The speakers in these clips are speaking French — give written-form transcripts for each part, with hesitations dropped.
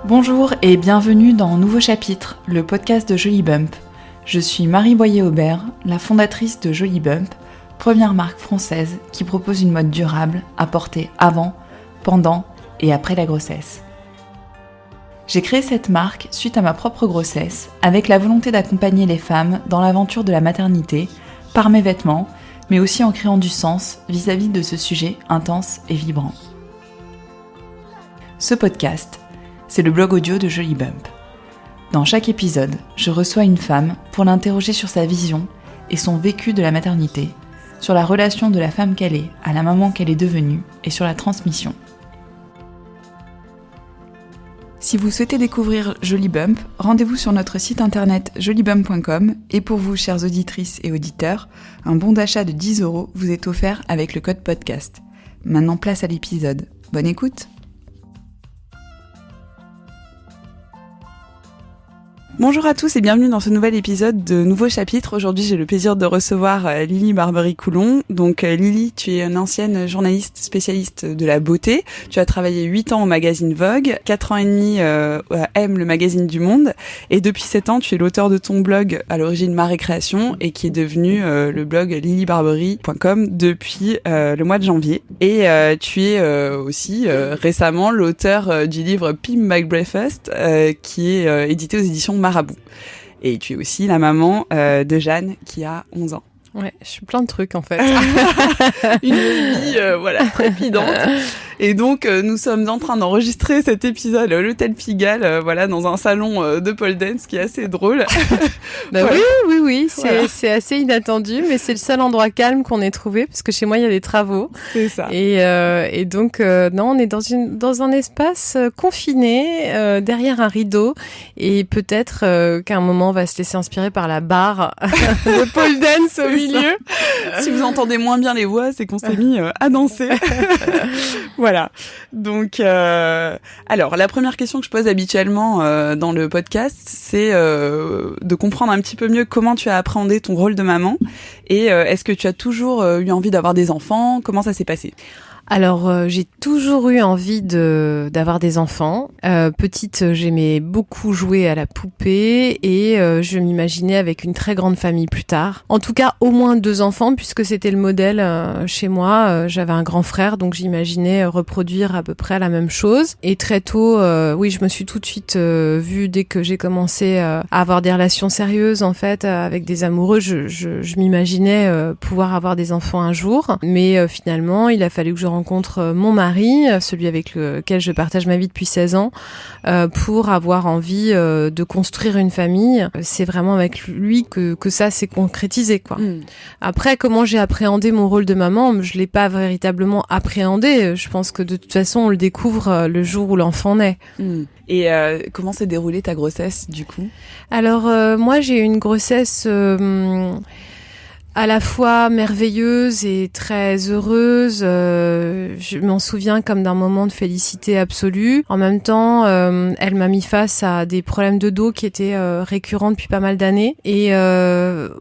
Bonjour et bienvenue dans Nouveau Chapitre, le podcast de Joli Bump. Je suis Marie Boyer-Aubert, la fondatrice de Joli Bump, première marque française qui propose une mode durable à porter avant, pendant et après la grossesse. J'ai créé cette marque suite à ma propre grossesse, avec la volonté d'accompagner les femmes dans l'aventure de la maternité, par mes vêtements, mais aussi en créant du sens vis-à-vis de ce sujet intense et vibrant. Ce podcast, c'est le blog audio de Joli Bump. Dans chaque épisode, je reçois une femme pour l'interroger sur sa vision et son vécu de la maternité, sur la relation de la femme qu'elle est à la maman qu'elle est devenue et sur la transmission. Si vous souhaitez découvrir Joli Bump, rendez-vous sur notre site internet jolibump.com et pour vous, chères auditrices et auditeurs, un bon d'achat de 10 € vous est offert avec le code podcast. Maintenant, place à l'épisode. Bonne écoute! Bonjour à tous et bienvenue dans ce nouvel épisode de Nouveau Chapitre. Aujourd'hui, j'ai le plaisir de recevoir Lily Barbery-Coulon. Donc Lily, tu es une ancienne journaliste spécialiste de la beauté. Tu as travaillé 8 ans au magazine Vogue, 4 ans et demi à M, le magazine du Monde. Et depuis 7 ans, tu es l'auteur de ton blog à l'origine Ma Récréation et qui est devenu le blog lilybarbery.com depuis le mois de janvier. Et tu es aussi récemment l'auteur du livre Pimp My Breakfast qui est édité aux éditions Marabout. Et tu es aussi la maman de Jeanne qui a 11 ans. Ouais, je suis plein de trucs en fait. Une vie trépidante. Et donc nous sommes en train d'enregistrer cet épisode à l'hôtel Pigalle, dans un salon de pole dance qui est assez drôle. Voilà. Oui, c'est assez inattendu, mais c'est le seul endroit calme qu'on ait trouvé parce que chez moi il y a des travaux. C'est ça. Et donc non, on est dans un espace confiné derrière un rideau et peut-être qu'à un moment on va se laisser inspirer par la barre de pole dance au milieu. Si vous entendez moins bien les voix, c'est qu'on s'est mis à danser. Voilà. Donc, alors, la première question que je pose habituellement dans le podcast, c'est de comprendre un petit peu mieux comment tu as appréhendé ton rôle de maman et est-ce que tu as toujours eu envie d'avoir des enfants ? Comment ça s'est passé ? Alors, j'ai toujours eu envie d'avoir des enfants. Petite, j'aimais beaucoup jouer à la poupée et je m'imaginais avec une très grande famille plus tard. En tout cas, au moins 2 enfants puisque c'était le modèle chez moi. J'avais un grand frère, donc j'imaginais reproduire à peu près la même chose. Et très tôt, oui, je me suis tout de suite vue dès que j'ai commencé à avoir des relations sérieuses en fait avec des amoureux. Je m'imaginais pouvoir avoir des enfants un jour, mais finalement, il a fallu que je rencontre mon mari, celui avec lequel je partage ma vie depuis 16 ans, pour avoir envie de construire une famille. C'est vraiment avec lui que ça s'est concrétisé, quoi. Après, comment j'ai appréhendé mon rôle de maman, je l'ai pas véritablement appréhendé. Je pense que de toute façon, on le découvre le jour où l'enfant naît. Et comment s'est déroulée ta grossesse, du coup ? Alors, moi, j'ai eu une grossesse à la fois merveilleuse et très heureuse. Je m'en souviens comme d'un moment de félicité absolue. En même temps, elle m'a mis face à des problèmes de dos qui étaient récurrents depuis pas mal d'années. Et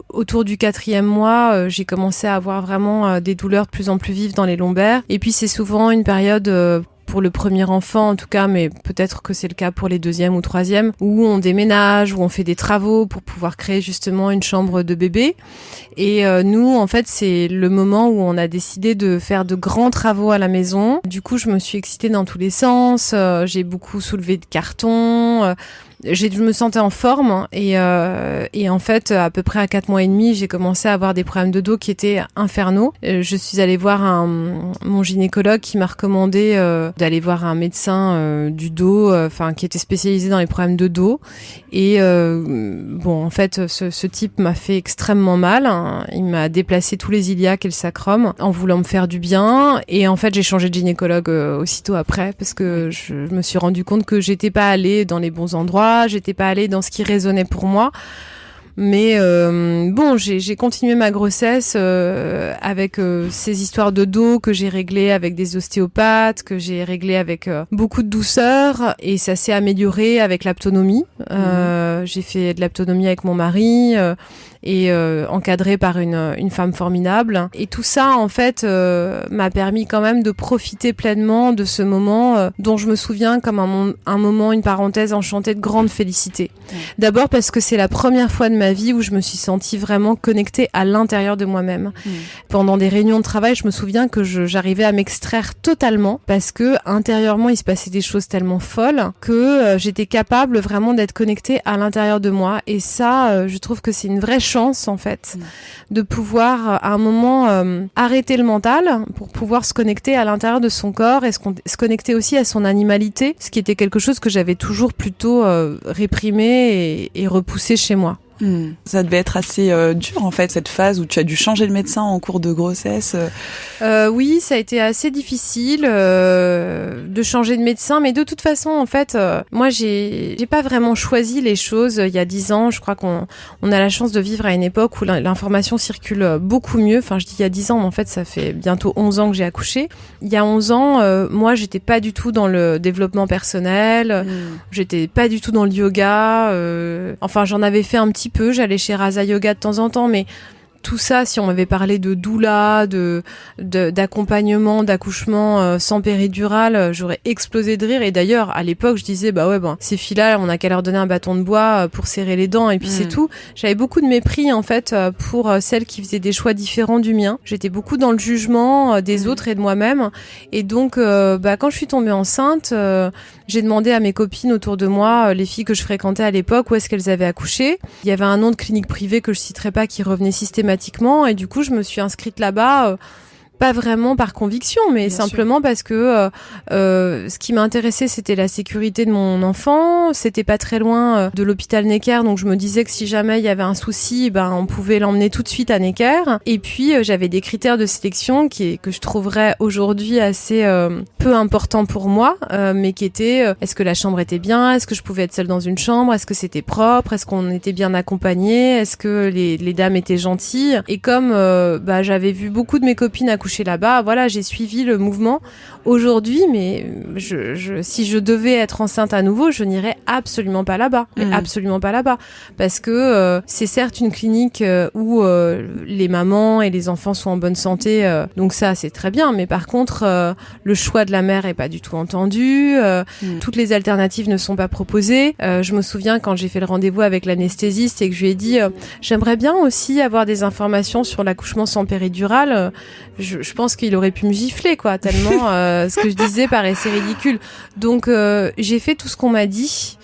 autour du 4e mois, j'ai commencé à avoir vraiment des douleurs de plus en plus vives dans les lombaires. Et puis c'est souvent une période pour le premier enfant en tout cas, mais peut-être que c'est le cas pour les 2e ou 3e, où on déménage, où on fait des travaux pour pouvoir créer justement une chambre de bébé. Et nous, en fait, c'est le moment où on a décidé de faire de grands travaux à la maison. Du coup, je me suis excitée dans tous les sens, j'ai beaucoup soulevé de cartons, je me sentais en forme et en fait à peu près à 4 mois et demi j'ai commencé à avoir des problèmes de dos qui étaient infernaux. Je suis allée voir mon gynécologue qui m'a recommandé d'aller voir un médecin du dos, qui était spécialisé dans les problèmes de dos et en fait ce type m'a fait extrêmement mal. Il m'a déplacé tous les iliaques et le sacrum en voulant me faire du bien et en fait j'ai changé de gynécologue aussitôt après parce que je me suis rendu compte que j'étais pas allée dans les bons endroits, j'étais pas allée dans ce qui résonnait pour moi. Mais bon, j'ai continué ma grossesse avec ces histoires de dos que j'ai réglées avec des ostéopathes, que j'ai réglées avec beaucoup de douceur, et ça s'est amélioré avec l'aptonomie. J'ai fait de l'aptonomie avec mon mari et encadrée par une femme formidable. Et tout ça, en fait, m'a permis quand même de profiter pleinement de ce moment dont je me souviens comme un moment, une parenthèse enchantée de grande félicité. D'abord parce que c'est la première fois de ma vie où je me suis sentie vraiment connectée à l'intérieur de moi-même. Pendant des réunions de travail, je me souviens que j'arrivais à m'extraire totalement parce que intérieurement, il se passait des choses tellement folles que j'étais capable vraiment d'être connectée à l'intérieur de moi. Et ça, je trouve que c'est une vraie chance, en fait, de pouvoir, à un moment, arrêter le mental pour pouvoir se connecter à l'intérieur de son corps et se connecter aussi à son animalité, ce qui était quelque chose que j'avais toujours plutôt réprimé et repoussé chez moi. Ça devait être assez dur, en fait, cette phase où tu as dû changer de médecin en cours de grossesse. Oui, ça a été assez difficile de changer de médecin, mais de toute façon, en fait, moi, j'ai pas vraiment choisi les choses. Il y a 10 ans, je crois qu'on a la chance de vivre à une époque où l'information circule beaucoup mieux. Enfin, je dis il y a 10 ans, mais en fait, ça fait bientôt 11 ans que j'ai accouché. Il y a 11 ans, moi, j'étais pas du tout dans le développement personnel, j'étais pas du tout dans le yoga. Enfin, j'en avais fait un petit peu, j'allais chez Raza Yoga de temps en temps, mais tout ça, si on m'avait parlé de doula, d'accompagnement, d'accouchement sans péridurale, j'aurais explosé de rire. Et d'ailleurs, à l'époque, je disais, ces filles-là, on n'a qu'à leur donner un bâton de bois pour serrer les dents, et puis c'est tout. J'avais beaucoup de mépris, en fait, pour celles qui faisaient des choix différents du mien. J'étais beaucoup dans le jugement des autres et de moi-même. Et donc, quand je suis tombée enceinte, j'ai demandé à mes copines autour de moi, les filles que je fréquentais à l'époque, où est-ce qu'elles avaient accouché. Il y avait un nom de clinique privée que je citerai pas qui revenait systématiquement, et du coup je me suis inscrite là-bas pas vraiment par conviction, mais bien simplement sûr. Parce que ce qui m'intéressait, c'était la sécurité de mon enfant. C'était pas très loin de l'hôpital Necker, donc je me disais que si jamais il y avait un souci, on pouvait l'emmener tout de suite à Necker. Et puis j'avais des critères de sélection que je trouverais aujourd'hui assez peu importants pour moi, mais qui étaient est-ce que la chambre était bien, est-ce que je pouvais être seule dans une chambre, est-ce que c'était propre, est-ce qu'on était bien accompagné, est-ce que les dames étaient gentilles. Et comme j'avais vu beaucoup de mes copines accoucher là-bas, voilà, j'ai suivi le mouvement. Aujourd'hui, mais si je devais être enceinte à nouveau, je n'irais absolument pas là-bas, absolument pas là-bas, parce que c'est certes une clinique où les mamans et les enfants sont en bonne santé, donc ça c'est très bien, mais par contre le choix de la mère est pas du tout entendu, toutes les alternatives ne sont pas proposées. Je me souviens quand j'ai fait le rendez-vous avec l'anesthésiste et que je lui ai dit j'aimerais bien aussi avoir des informations sur l'accouchement sans péridurale, je pense qu'il aurait pu me gifler, quoi, tellement ce que je disais paraissait ridicule. Donc j'ai fait tout ce qu'on m'a dit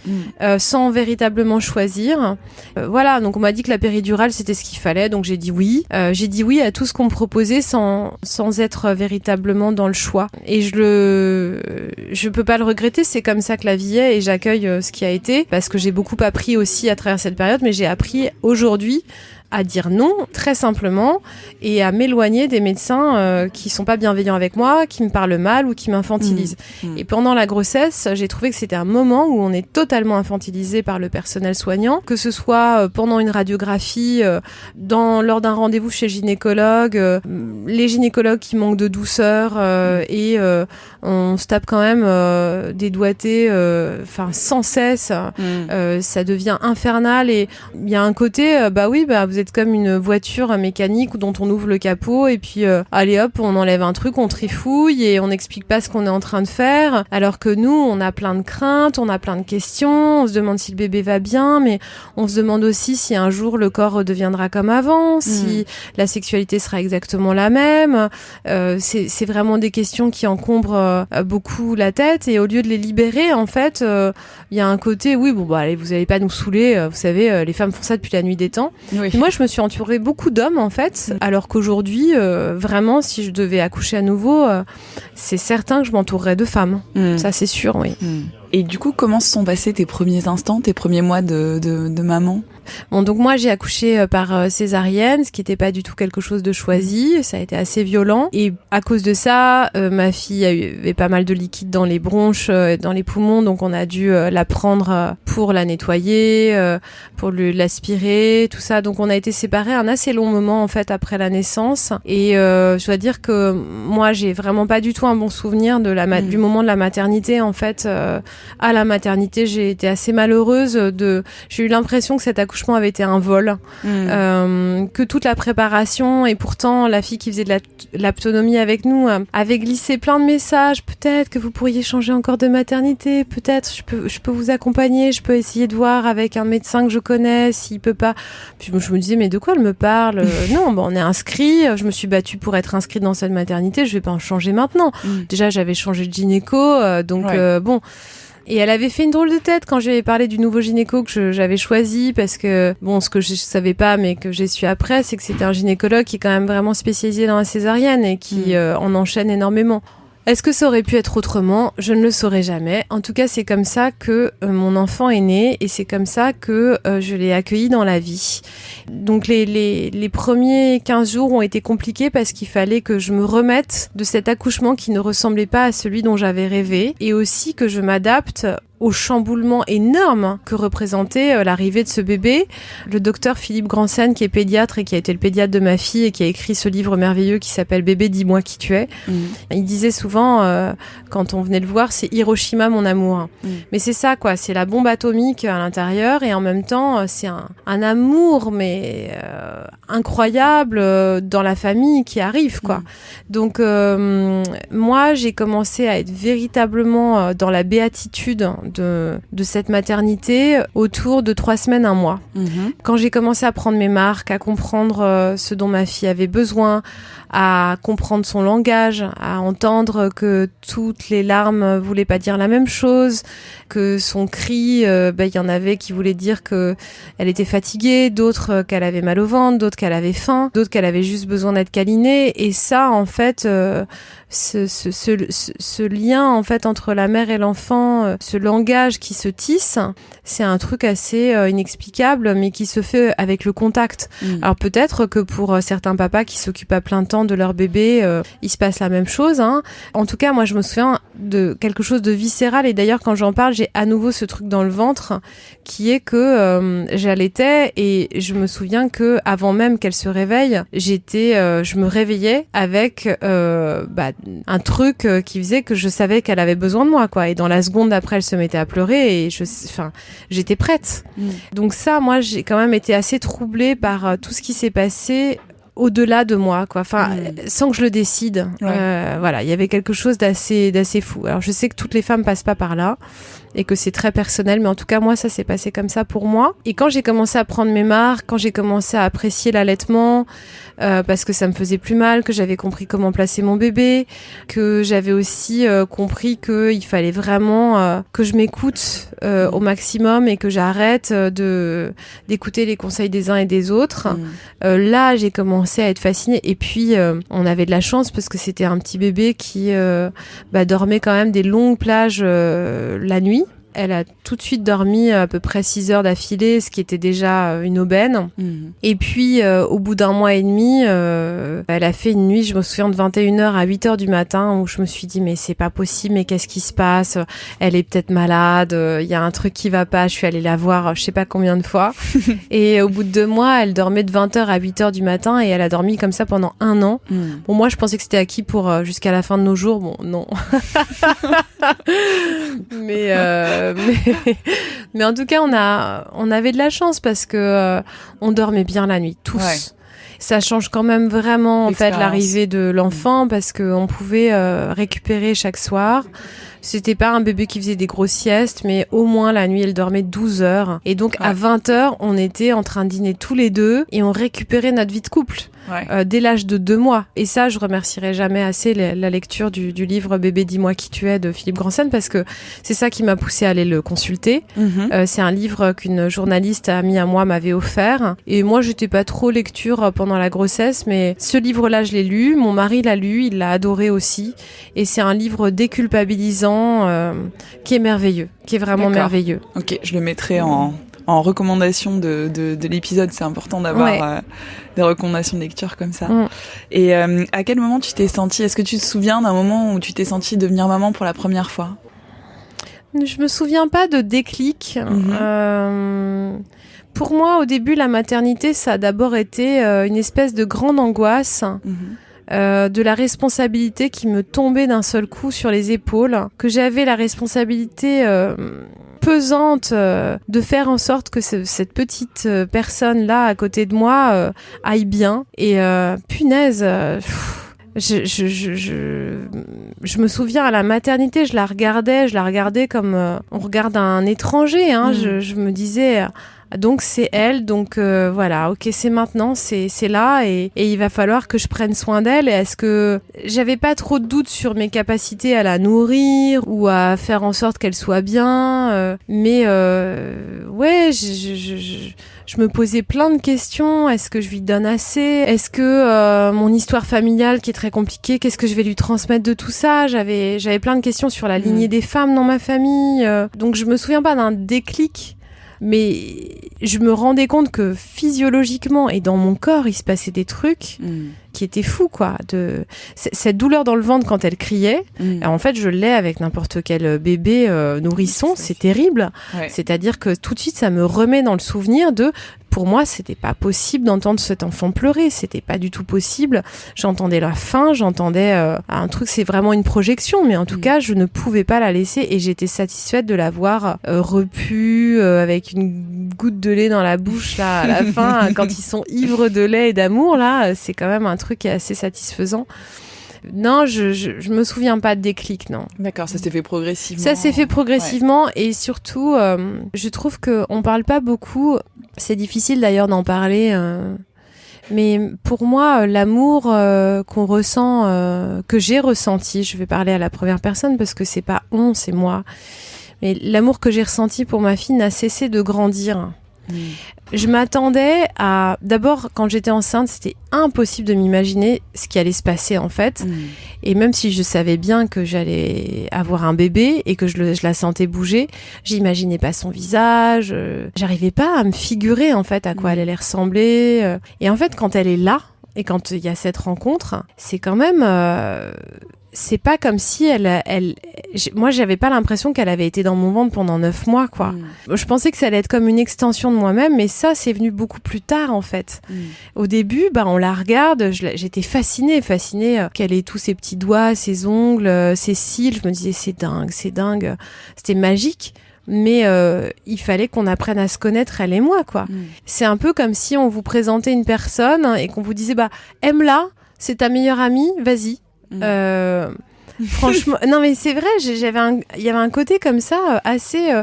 sans véritablement choisir. Voilà, donc on m'a dit que la péridurale c'était ce qu'il fallait, donc j'ai dit oui. J'ai dit oui à tout ce qu'on me proposait sans être véritablement dans le choix. Et je peux pas le regretter, c'est comme ça que la vie est, et j'accueille ce qui a été, parce que j'ai beaucoup appris aussi à travers cette période, mais j'ai appris aujourd'hui à dire non, très simplement, et à m'éloigner des médecins qui sont pas bienveillants avec moi, qui me parlent mal ou qui m'infantilisent. Et pendant la grossesse, j'ai trouvé que c'était un moment où on est totalement infantilisé par le personnel soignant, que ce soit pendant une radiographie, lors d'un rendez-vous chez le gynécologue, les gynécologues qui manquent de douceur, et on se tape quand même des doigtés sans cesse, ça devient infernal, et il y a un côté, vous êtes comme une voiture mécanique dont on ouvre le capot et puis allez hop, on enlève un truc, on trifouille et on n'explique pas ce qu'on est en train de faire, alors que nous on a plein de craintes, on a plein de questions, on se demande si le bébé va bien, mais on se demande aussi si un jour le corps redeviendra comme avant, si la sexualité sera exactement la même. C'est vraiment des questions qui encombrent beaucoup la tête, et au lieu de les libérer, en fait il y a un côté allez, vous allez pas nous saouler, vous savez, les femmes font ça depuis la nuit des temps. Oui. Moi je me suis entourée beaucoup d'hommes, en fait, alors qu'aujourd'hui vraiment, si je devais accoucher à nouveau, c'est certain que je m'entourerais de femmes. Ça c'est sûr, oui. Et du coup, comment se sont passés tes premiers instants, tes premiers mois de maman ? Bon, donc moi j'ai accouché par césarienne, ce qui n'était pas du tout quelque chose de choisi, ça a été assez violent. Et à cause de ça, ma fille avait pas mal de liquide dans les bronches, dans les poumons, donc on a dû la prendre pour la nettoyer, pour l'aspirer, tout ça. Donc on a été séparés un assez long moment en fait après la naissance. Et je dois dire que moi j'ai vraiment pas du tout un bon souvenir du moment de la maternité. En fait, à la maternité j'ai été assez malheureuse. J'ai eu l'impression que cet accouchement avait été un vol, que toute la préparation, et pourtant la fille qui faisait de l'autonomie avec nous avait glissé plein de messages. Peut-être que vous pourriez changer encore de maternité, peut-être je peux vous accompagner, je peux essayer de voir avec un médecin que je connais s'il peut pas. Puis je me disais mais de quoi elle me parle? Non, on est inscrit, je me suis battue pour être inscrite dans cette maternité, je vais pas en changer maintenant. Déjà j'avais changé de gynéco, donc bon. Et elle avait fait une drôle de tête quand je lui avais parlé du nouveau gynéco que j'avais choisi, parce que, bon, ce que je savais pas, mais que j'ai su après, c'est que c'était un gynécologue qui est quand même vraiment spécialisé dans la césarienne et qui en enchaîne énormément. Est-ce que ça aurait pu être autrement ? Je ne le saurais jamais. En tout cas, c'est comme ça que mon enfant est né et c'est comme ça que je l'ai accueilli dans la vie. Donc les premiers 15 jours ont été compliqués parce qu'il fallait que je me remette de cet accouchement qui ne ressemblait pas à celui dont j'avais rêvé, et aussi que je m'adapte au chamboulement énorme que représentait l'arrivée de ce bébé. Le docteur Philippe Grandsen, qui est pédiatre et qui a été le pédiatre de ma fille et qui a écrit ce livre merveilleux qui s'appelle « Bébé, dis-moi qui tu es ». Il disait souvent, quand on venait le voir, c'est Hiroshima mon amour. Mais c'est ça, quoi, c'est la bombe atomique à l'intérieur, et en même temps, c'est un amour, mais incroyable dans la famille qui arrive, quoi. Donc, moi, j'ai commencé à être véritablement dans la béatitude de cette maternité autour de 3 semaines, 1 mois. Quand j'ai commencé à prendre mes marques, à comprendre ce dont ma fille avait besoin, à comprendre son langage, à entendre que toutes les larmes voulaient pas dire la même chose, que son cri, il y en avait qui voulaient dire que elle était fatiguée, d'autres qu'elle avait mal au ventre, d'autres qu'elle avait faim, d'autres qu'elle avait juste besoin d'être câlinée. Et ça, en fait, ce lien en fait entre la mère et l'enfant, ce langage qui se tisse, c'est un truc assez inexplicable, mais qui se fait avec le contact. Alors peut-être que pour certains papas qui s'occupent à plein temps de leur bébé, il se passe la même chose, hein. En tout cas, moi je me souviens de quelque chose de viscéral, et d'ailleurs quand j'en parle, j'ai à nouveau ce truc dans le ventre qui est que j'allaitais, et je me souviens que avant même qu'elle se réveille, je me réveillais avec un truc qui faisait que je savais qu'elle avait besoin de moi, quoi. Et dans la seconde d'après, elle se mettait à pleurer et j'étais prête. Donc ça, moi, j'ai quand même été assez troublée par tout ce qui s'est passé au-delà de moi, quoi. Sans que je le décide. Voilà, il y avait quelque chose d'assez fou. Alors, je sais que toutes les femmes passent pas par là et que c'est très personnel, mais en tout cas, moi, ça s'est passé comme ça pour moi. Et quand j'ai commencé à prendre mes marques, quand j'ai commencé à apprécier l'allaitement, parce que ça me faisait plus mal, que j'avais compris comment placer mon bébé, que j'avais aussi compris qu'il fallait vraiment que je m'écoute au maximum et que j'arrête d'écouter les conseils des uns et des autres. Là, j'ai commencé à être fascinée. Et puis, on avait de la chance parce que c'était un petit bébé qui dormait quand même des longues plages la nuit. Elle a tout de suite dormi à peu près 6 heures d'affilée, ce qui était déjà une aubaine. Et puis, au bout d'1 mois et demi, elle a fait une nuit, je me souviens, de 21h à 8h du matin, où je me suis dit, mais c'est pas possible, mais qu'est-ce qui se passe? Elle est peut-être malade, il y a un truc qui va pas. Je suis allée la voir je sais pas combien de fois. Et au bout de 2 mois, elle dormait de 20h à 8h du matin, et elle a dormi comme ça pendant 1 an. Bon, moi, je pensais que c'était acquis pour jusqu'à la fin de nos jours. Bon, non. Mais en tout cas, on avait de la chance parce que on dormait bien la nuit, tous. Ouais. Ça change quand même vraiment en fait l'arrivée de l'enfant, parce que on pouvait récupérer chaque soir. C'était pas un bébé qui faisait des grosses siestes, mais au moins la nuit, elle dormait 12 heures. Et donc à 20h, on était en train de dîner tous les deux et on récupérait notre vie de couple. Dès l'âge de 2 mois. Et ça, je remercierai jamais assez la lecture du livre Bébé, dis-moi qui tu es de Philippe Grandsen, parce que c'est ça qui m'a poussée à aller le consulter. C'est un livre qu'une journaliste amie à moi m'avait offert. Et moi, j'étais pas trop lecture pendant la grossesse, mais ce livre-là, je l'ai lu. Mon mari l'a lu, il l'a adoré aussi. Et c'est un livre déculpabilisant, moment qui est merveilleux, qui est vraiment merveilleux. Ok, je le mettrai en recommandation de l'épisode. C'est important d'avoir des recommandations de lecture comme ça. Et à quel moment tu t'es sentie, est-ce que tu te souviens d'un moment où tu t'es sentie devenir maman pour la première fois? Je me souviens pas de déclic. Pour moi, au début, la maternité, ça a d'abord été une espèce de grande angoisse. De la responsabilité qui me tombait d'un seul coup sur les épaules, que j'avais la responsabilité pesante de faire en sorte que cette petite personne-là à côté de moi aille bien. Et punaise, je me souviens à la maternité, je la regardais comme on regarde un étranger. Je me disais... Donc c'est elle, donc voilà, ok, c'est maintenant, c'est là et il va falloir que je prenne soin d'elle. Et est-ce que j'avais pas trop de doutes sur mes capacités à la nourrir ou à faire en sorte qu'elle soit bien, mais ouais, je me posais plein de questions. Est-ce que je lui donne assez? Est-ce que mon histoire familiale qui est très compliquée, qu'est-ce que je vais lui transmettre de tout ça? J'avais plein de questions sur la lignée des femmes dans ma famille, donc je me souviens pas d'un déclic. Mais je me rendais compte que physiologiquement et dans mon corps, il se passait des trucs qui étaient fous, quoi. Cette douleur dans le ventre quand elle criait, en fait, je l'ai avec n'importe quel bébé nourrisson, c'est terrible. Ouais. C'est-à-dire que tout de suite, ça me remet dans le souvenir de... Pour moi, c'était pas possible d'entendre cet enfant pleurer. C'était pas du tout possible. J'entendais la faim, j'entendais un truc, c'est vraiment une projection. Mais en tout cas, je ne pouvais pas la laisser et j'étais satisfaite de la voir repue, avec une goutte de lait dans la bouche, là, à la fin, quand ils sont ivres de lait et d'amour, là, c'est quand même un truc qui est assez satisfaisant. Non, je me souviens pas de déclic, non. D'accord, ça s'est fait progressivement. Ça s'est fait progressivement et surtout, je trouve qu'on parle pas beaucoup. C'est difficile d'ailleurs d'en parler, mais pour moi, l'amour qu'on ressent, que j'ai ressenti, je vais parler à la première personne parce que c'est pas on, c'est moi. Mais l'amour que j'ai ressenti pour ma fille n'a cessé de grandir. Je m'attendais à... D'abord, quand j'étais enceinte, c'était impossible de m'imaginer ce qui allait se passer, en fait. Et même si je savais bien que j'allais avoir un bébé et que je la sentais bouger, j'imaginais pas son visage. J'arrivais pas à me figurer, en fait, à quoi elle allait ressembler. Et en fait, quand elle est là, et quand il y a cette rencontre, c'est quand même... c'est pas comme si moi j'avais pas l'impression qu'elle avait été dans mon ventre pendant 9 mois, quoi. Je pensais que ça allait être comme une extension de moi-même, mais ça c'est venu beaucoup plus tard, en fait. Au début, on la regarde, j'étais fascinée qu'elle ait tous ses petits doigts, ses ongles, ses cils. Je me disais c'est dingue, c'était magique. Mais il fallait qu'on apprenne à se connaître, elle et moi, quoi. C'est un peu comme si on vous présentait une personne et qu'on vous disait aime-la, c'est ta meilleure amie, vas-y. Franchement, non mais c'est vrai, il y avait un côté comme ça assez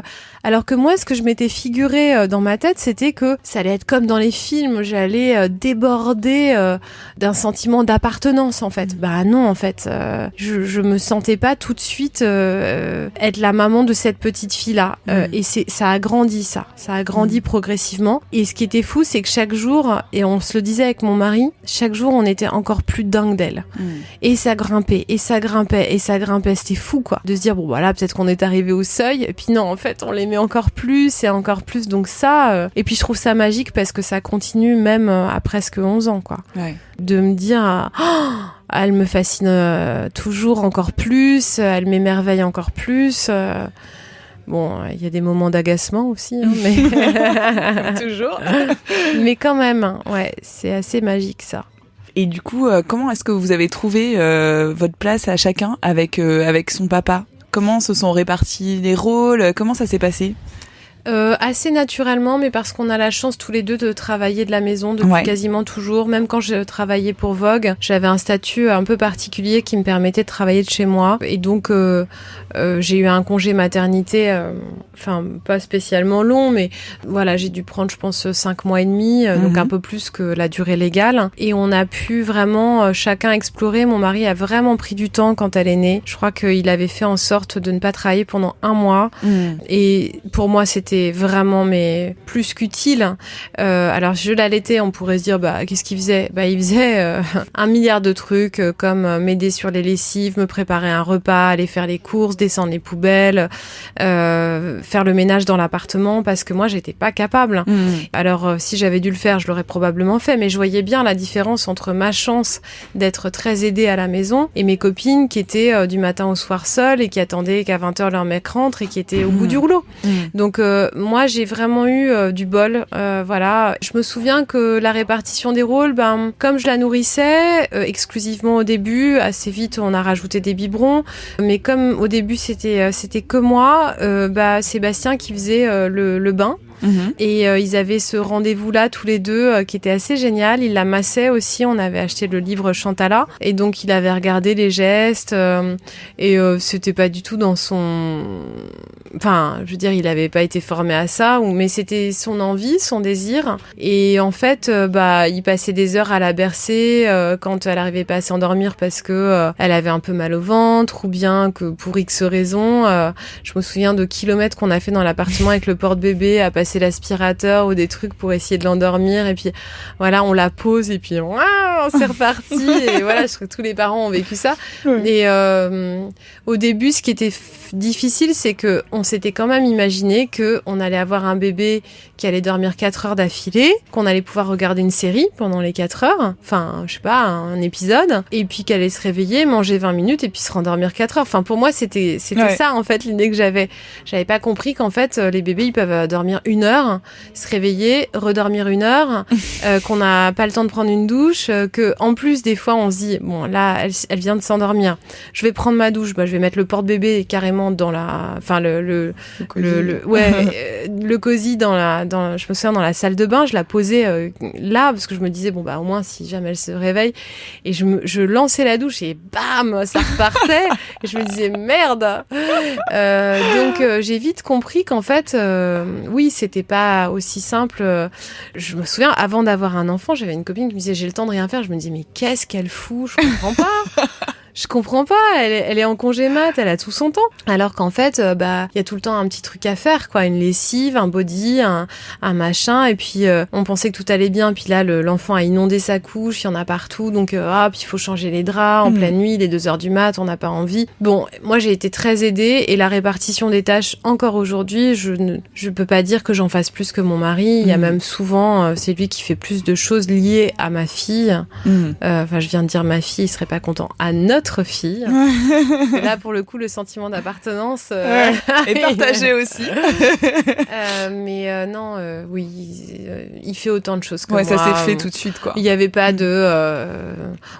alors que moi ce que je m'étais figuré dans ma tête, c'était que ça allait être comme dans les films, j'allais déborder d'un sentiment d'appartenance, en fait. Bah non, en fait, je me sentais pas tout de suite être la maman de cette petite fille là, et ça a grandi progressivement. Et ce qui était fou, c'est que chaque jour, et on se le disait avec mon mari, chaque jour on était encore plus dingue d'elle. Et ça grimpait, c'était fou, quoi, de se dire bon voilà, peut-être qu'on est arrivé au seuil, et puis non, en fait on l'aimait encore plus et encore plus, donc ça et puis je trouve ça magique parce que ça continue même à presque 11 ans, quoi. De me dire elle me fascine toujours encore plus, elle m'émerveille encore plus. Bon, il y a des moments d'agacement aussi, mais toujours. Mais quand même, ouais, c'est assez magique, ça. Et du coup, comment est-ce que vous avez trouvé votre place à chacun avec son papa? Comment se sont répartis les rôles? Comment ça s'est passé? Assez naturellement, mais parce qu'on a la chance tous les deux de travailler de la maison depuis quasiment toujours. Même quand je travaillais pour Vogue, j'avais un statut un peu particulier qui me permettait de travailler de chez moi. Et donc, j'ai eu un congé maternité, pas spécialement long, mais voilà, j'ai dû prendre, je pense, 5 mois et demi, donc un peu plus que la durée légale. Et on a pu vraiment chacun explorer. Mon mari a vraiment pris du temps quand elle est née. Je crois qu'il avait fait en sorte de ne pas travailler pendant 1 mois. Et pour moi, c'était était vraiment mais plus qu'utile. Alors je l'allaitais, on pourrait se dire qu'est-ce qu'il faisait ? Il faisait 1 milliard de trucs comme m'aider sur les lessives, me préparer un repas, aller faire les courses, descendre les poubelles, faire le ménage dans l'appartement parce que moi j'étais pas capable. Alors si j'avais dû le faire, je l'aurais probablement fait, mais je voyais bien la différence entre ma chance d'être très aidée à la maison et mes copines qui étaient du matin au soir seules et qui attendaient qu'à 20h leur mec rentre et qui étaient au bout du rouleau. Donc moi j'ai vraiment eu du bol. Voilà, je me souviens que la répartition des rôles, comme je la nourrissais exclusivement au début, assez vite on a rajouté des biberons, mais comme au début c'était que moi, Sébastien qui faisait le bain. Et ils avaient ce rendez-vous-là tous les deux qui était assez génial. Il la massait aussi, on avait acheté le livre Chantala et donc il avait regardé les gestes et c'était pas du tout dans son... Enfin, je veux dire, il avait pas été formé à ça, mais c'était son envie, son désir. Et en fait, il passait des heures à la bercer quand elle arrivait pas à s'endormir parce que elle avait un peu mal au ventre ou bien que pour X raisons. Je me souviens de kilomètres qu'on a fait dans l'appartement avec le porte-bébé à passer l'aspirateur ou des trucs pour essayer de l'endormir et puis voilà, on la pose et puis c'est reparti et voilà, je crois que tous les parents ont vécu ça. Et au début, ce qui était difficile, c'est que on s'était quand même imaginé que on allait avoir un bébé qui allait dormir 4 heures d'affilée, qu'on allait pouvoir regarder une série pendant les 4 heures, enfin, je sais pas, un épisode, et puis qu'elle allait se réveiller, manger 20 minutes et puis se rendormir 4 heures. Enfin, pour moi, c'était ça, en fait, l'idée que j'avais. J'avais pas compris qu'en fait, les bébés, ils peuvent dormir 1 heure, se réveiller, redormir 1 heure, qu'on n'a pas le temps de prendre une douche, que, en plus, des fois, on se dit, bon, là, elle vient de s'endormir. Je vais prendre ma douche, je vais mettre le porte-bébé carrément dans le cosy je me souviens dans la salle de bain, je la posais là parce que je me disais au moins si jamais elle se réveille, et je lançais la douche et bam, ça repartait et je me disais merde. Donc j'ai vite compris qu'en fait oui, c'était pas aussi simple. Je me souviens, avant d'avoir un enfant, j'avais une copine qui me disait j'ai le temps de rien faire. Je me disais mais qu'est-ce qu'elle fout, je comprends pas. Je comprends pas, elle est en congé mat, elle a tout son temps. Alors qu'en fait, y a tout le temps un petit truc à faire, quoi. Une lessive, un body, un machin. Et puis, on pensait que tout allait bien. Puis là, l'enfant a inondé sa couche, il y en a partout. Donc, puis il faut changer les draps en pleine nuit, il est 2h du mat, on n'a pas envie. Bon, moi, j'ai été très aidée. Et la répartition des tâches, encore aujourd'hui, je peux pas dire que j'en fasse plus que mon mari. Il y a même souvent, c'est lui qui fait plus de choses liées à ma fille. Enfin, je viens de dire ma fille, il serait pas content. À notre fille. Là, pour le coup, le sentiment d'appartenance est partagé aussi. Mais non, oui, il fait autant de choses que moi. Ça s'est fait tout de suite, quoi. Il n'y avait pas de...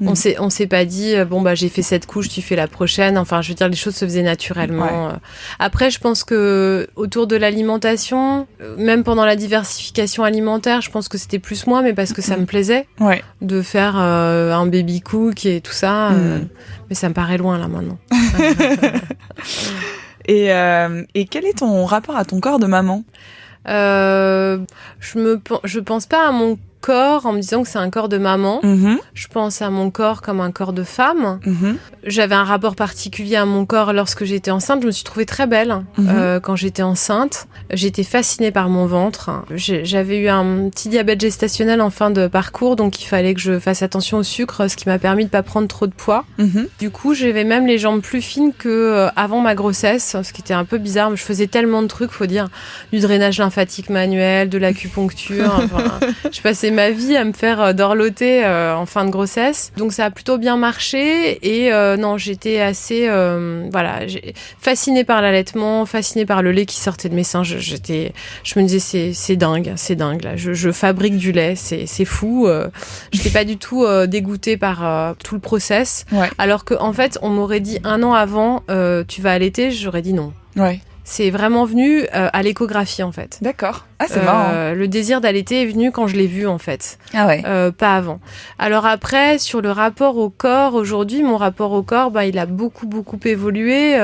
On s'est pas dit, j'ai fait cette couche, tu fais la prochaine. Enfin, je veux dire, les choses se faisaient naturellement. Après, je pense que autour de l'alimentation, même pendant la diversification alimentaire, je pense que c'était plus moi, mais parce que ça me plaisait de faire un baby cook et tout ça. Mais ça me paraît loin, là, maintenant. Et quel est ton rapport à ton corps de maman ? Je pense pas à mon corps en me disant que c'est un corps de maman. Je pense à mon corps comme un corps de femme. J'avais un rapport particulier à mon corps lorsque j'étais enceinte. Je me suis trouvée très belle quand j'étais enceinte. J'étais fascinée par mon ventre. J'avais eu un petit diabète gestationnel en fin de parcours, donc il fallait que je fasse attention au sucre, ce qui m'a permis de pas prendre trop de poids. Du coup, j'avais même les jambes plus fines que avant ma grossesse, ce qui était un peu bizarre. Je faisais tellement de trucs, faut dire, du drainage lymphatique manuel, de l'acupuncture. Enfin, je passais ma vie à me faire dorloter en fin de grossesse. Donc ça a plutôt bien marché et non, j'étais assez fascinée par l'allaitement, fascinée par le lait qui sortait de mes seins. Je me disais c'est dingue là. Je fabrique du lait, c'est fou. J'étais pas du tout dégoûtée par tout le process. Alors que en fait, on m'aurait dit 1 an avant tu vas allaiter, j'aurais dit non. C'est vraiment venu à l'échographie, en fait. D'accord. Ah, c'est marrant. Le désir d'allaiter est venu quand je l'ai vu, en fait. Ah ouais. Pas avant. Alors après, sur le rapport au corps, aujourd'hui, mon rapport au corps, il a beaucoup, beaucoup évolué.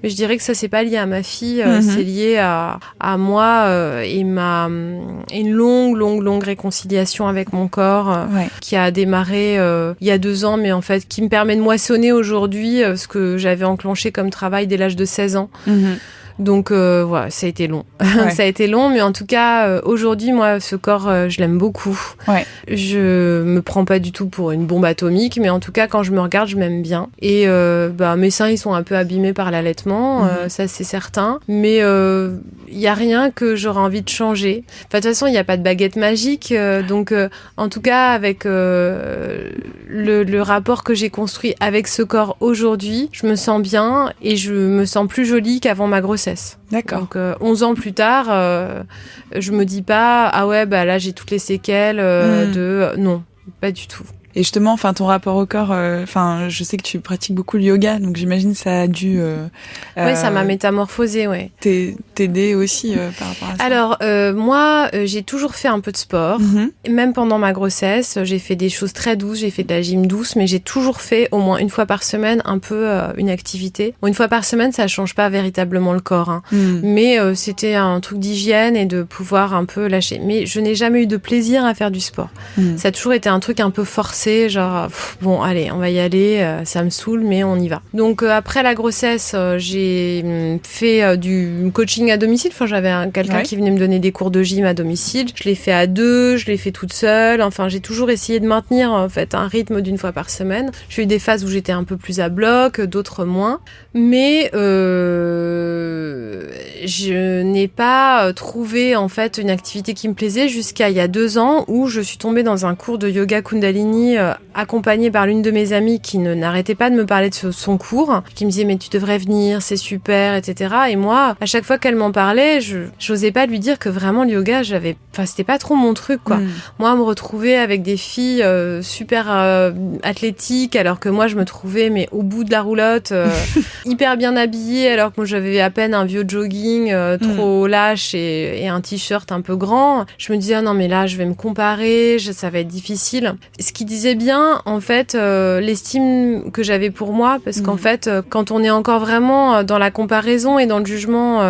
Mais je dirais que ça, c'est pas lié à ma fille. C'est lié à moi et une longue réconciliation avec mon corps qui a démarré il y a 2 ans, mais en fait, qui me permet de moissonner aujourd'hui ce que j'avais enclenché comme travail dès l'âge de 16 ans. Donc voilà, ça a été long. Ouais. Ça a été long, mais en tout cas, aujourd'hui, moi, ce corps, je l'aime beaucoup. Ouais. Je me prends pas du tout pour une bombe atomique, mais en tout cas, quand je me regarde, je m'aime bien. Et mes seins, ils sont un peu abîmés par l'allaitement, ça c'est certain. Mais il y a rien que j'aurais envie de changer. Enfin, de toute façon, il n'y a pas de baguette magique. Donc, en tout cas, avec le rapport que j'ai construit avec ce corps aujourd'hui, je me sens bien et je me sens plus jolie qu'avant ma grossesse. D'accord. Donc 11 ans plus tard, je me dis pas ah ouais bah là j'ai toutes les séquelles de non, pas du tout. Et justement, enfin, ton rapport au corps, je sais que tu pratiques beaucoup le yoga, donc j'imagine que ça a dû... Oui, ça m'a métamorphosée, ouais. T'aider aussi par rapport à ça. Alors, moi, j'ai toujours fait un peu de sport. Même pendant ma grossesse, j'ai fait des choses très douces, j'ai fait de la gym douce, mais j'ai toujours fait au moins une fois par semaine un peu une activité. Bon, une fois par semaine, ça change pas véritablement le corps, hein. Mais c'était un truc d'hygiène et de pouvoir un peu lâcher. Mais je n'ai jamais eu de plaisir à faire du sport. Ça a toujours été un truc un peu forcé. Genre, bon, allez, on va y aller, ça me saoule, mais on y va. Donc, après la grossesse, j'ai fait du coaching à domicile. Enfin, j'avais quelqu'un qui venait me donner des cours de gym à domicile. Je l'ai fait à 2, je l'ai fait toute seule. Enfin, j'ai toujours essayé de maintenir, en fait, un rythme d'une fois par semaine. J'ai eu des phases où j'étais un peu plus à bloc, d'autres moins. Mais je n'ai pas trouvé, en fait, une activité qui me plaisait jusqu'à il y a 2 ans où je suis tombée dans un cours de yoga Kundalini accompagnée par l'une de mes amies qui n'arrêtait pas de me parler de son cours, qui me disait mais tu devrais venir, c'est super, etc. Et moi, à chaque fois qu'elle m'en parlait, j'osais pas lui dire que vraiment le yoga, c'était pas trop mon truc, quoi. Moi, me retrouver avec des filles super athlétiques, alors que moi je me trouvais mais au bout de la roulotte, hyper bien habillée, alors que moi j'avais à peine un vieux jogging trop lâche et un t-shirt un peu grand. Je me disais ah non mais là je vais me comparer, ça va être difficile. Ce qui disait bien, en fait, l'estime que j'avais pour moi, parce qu'en fait, quand on est encore vraiment dans la comparaison et dans le jugement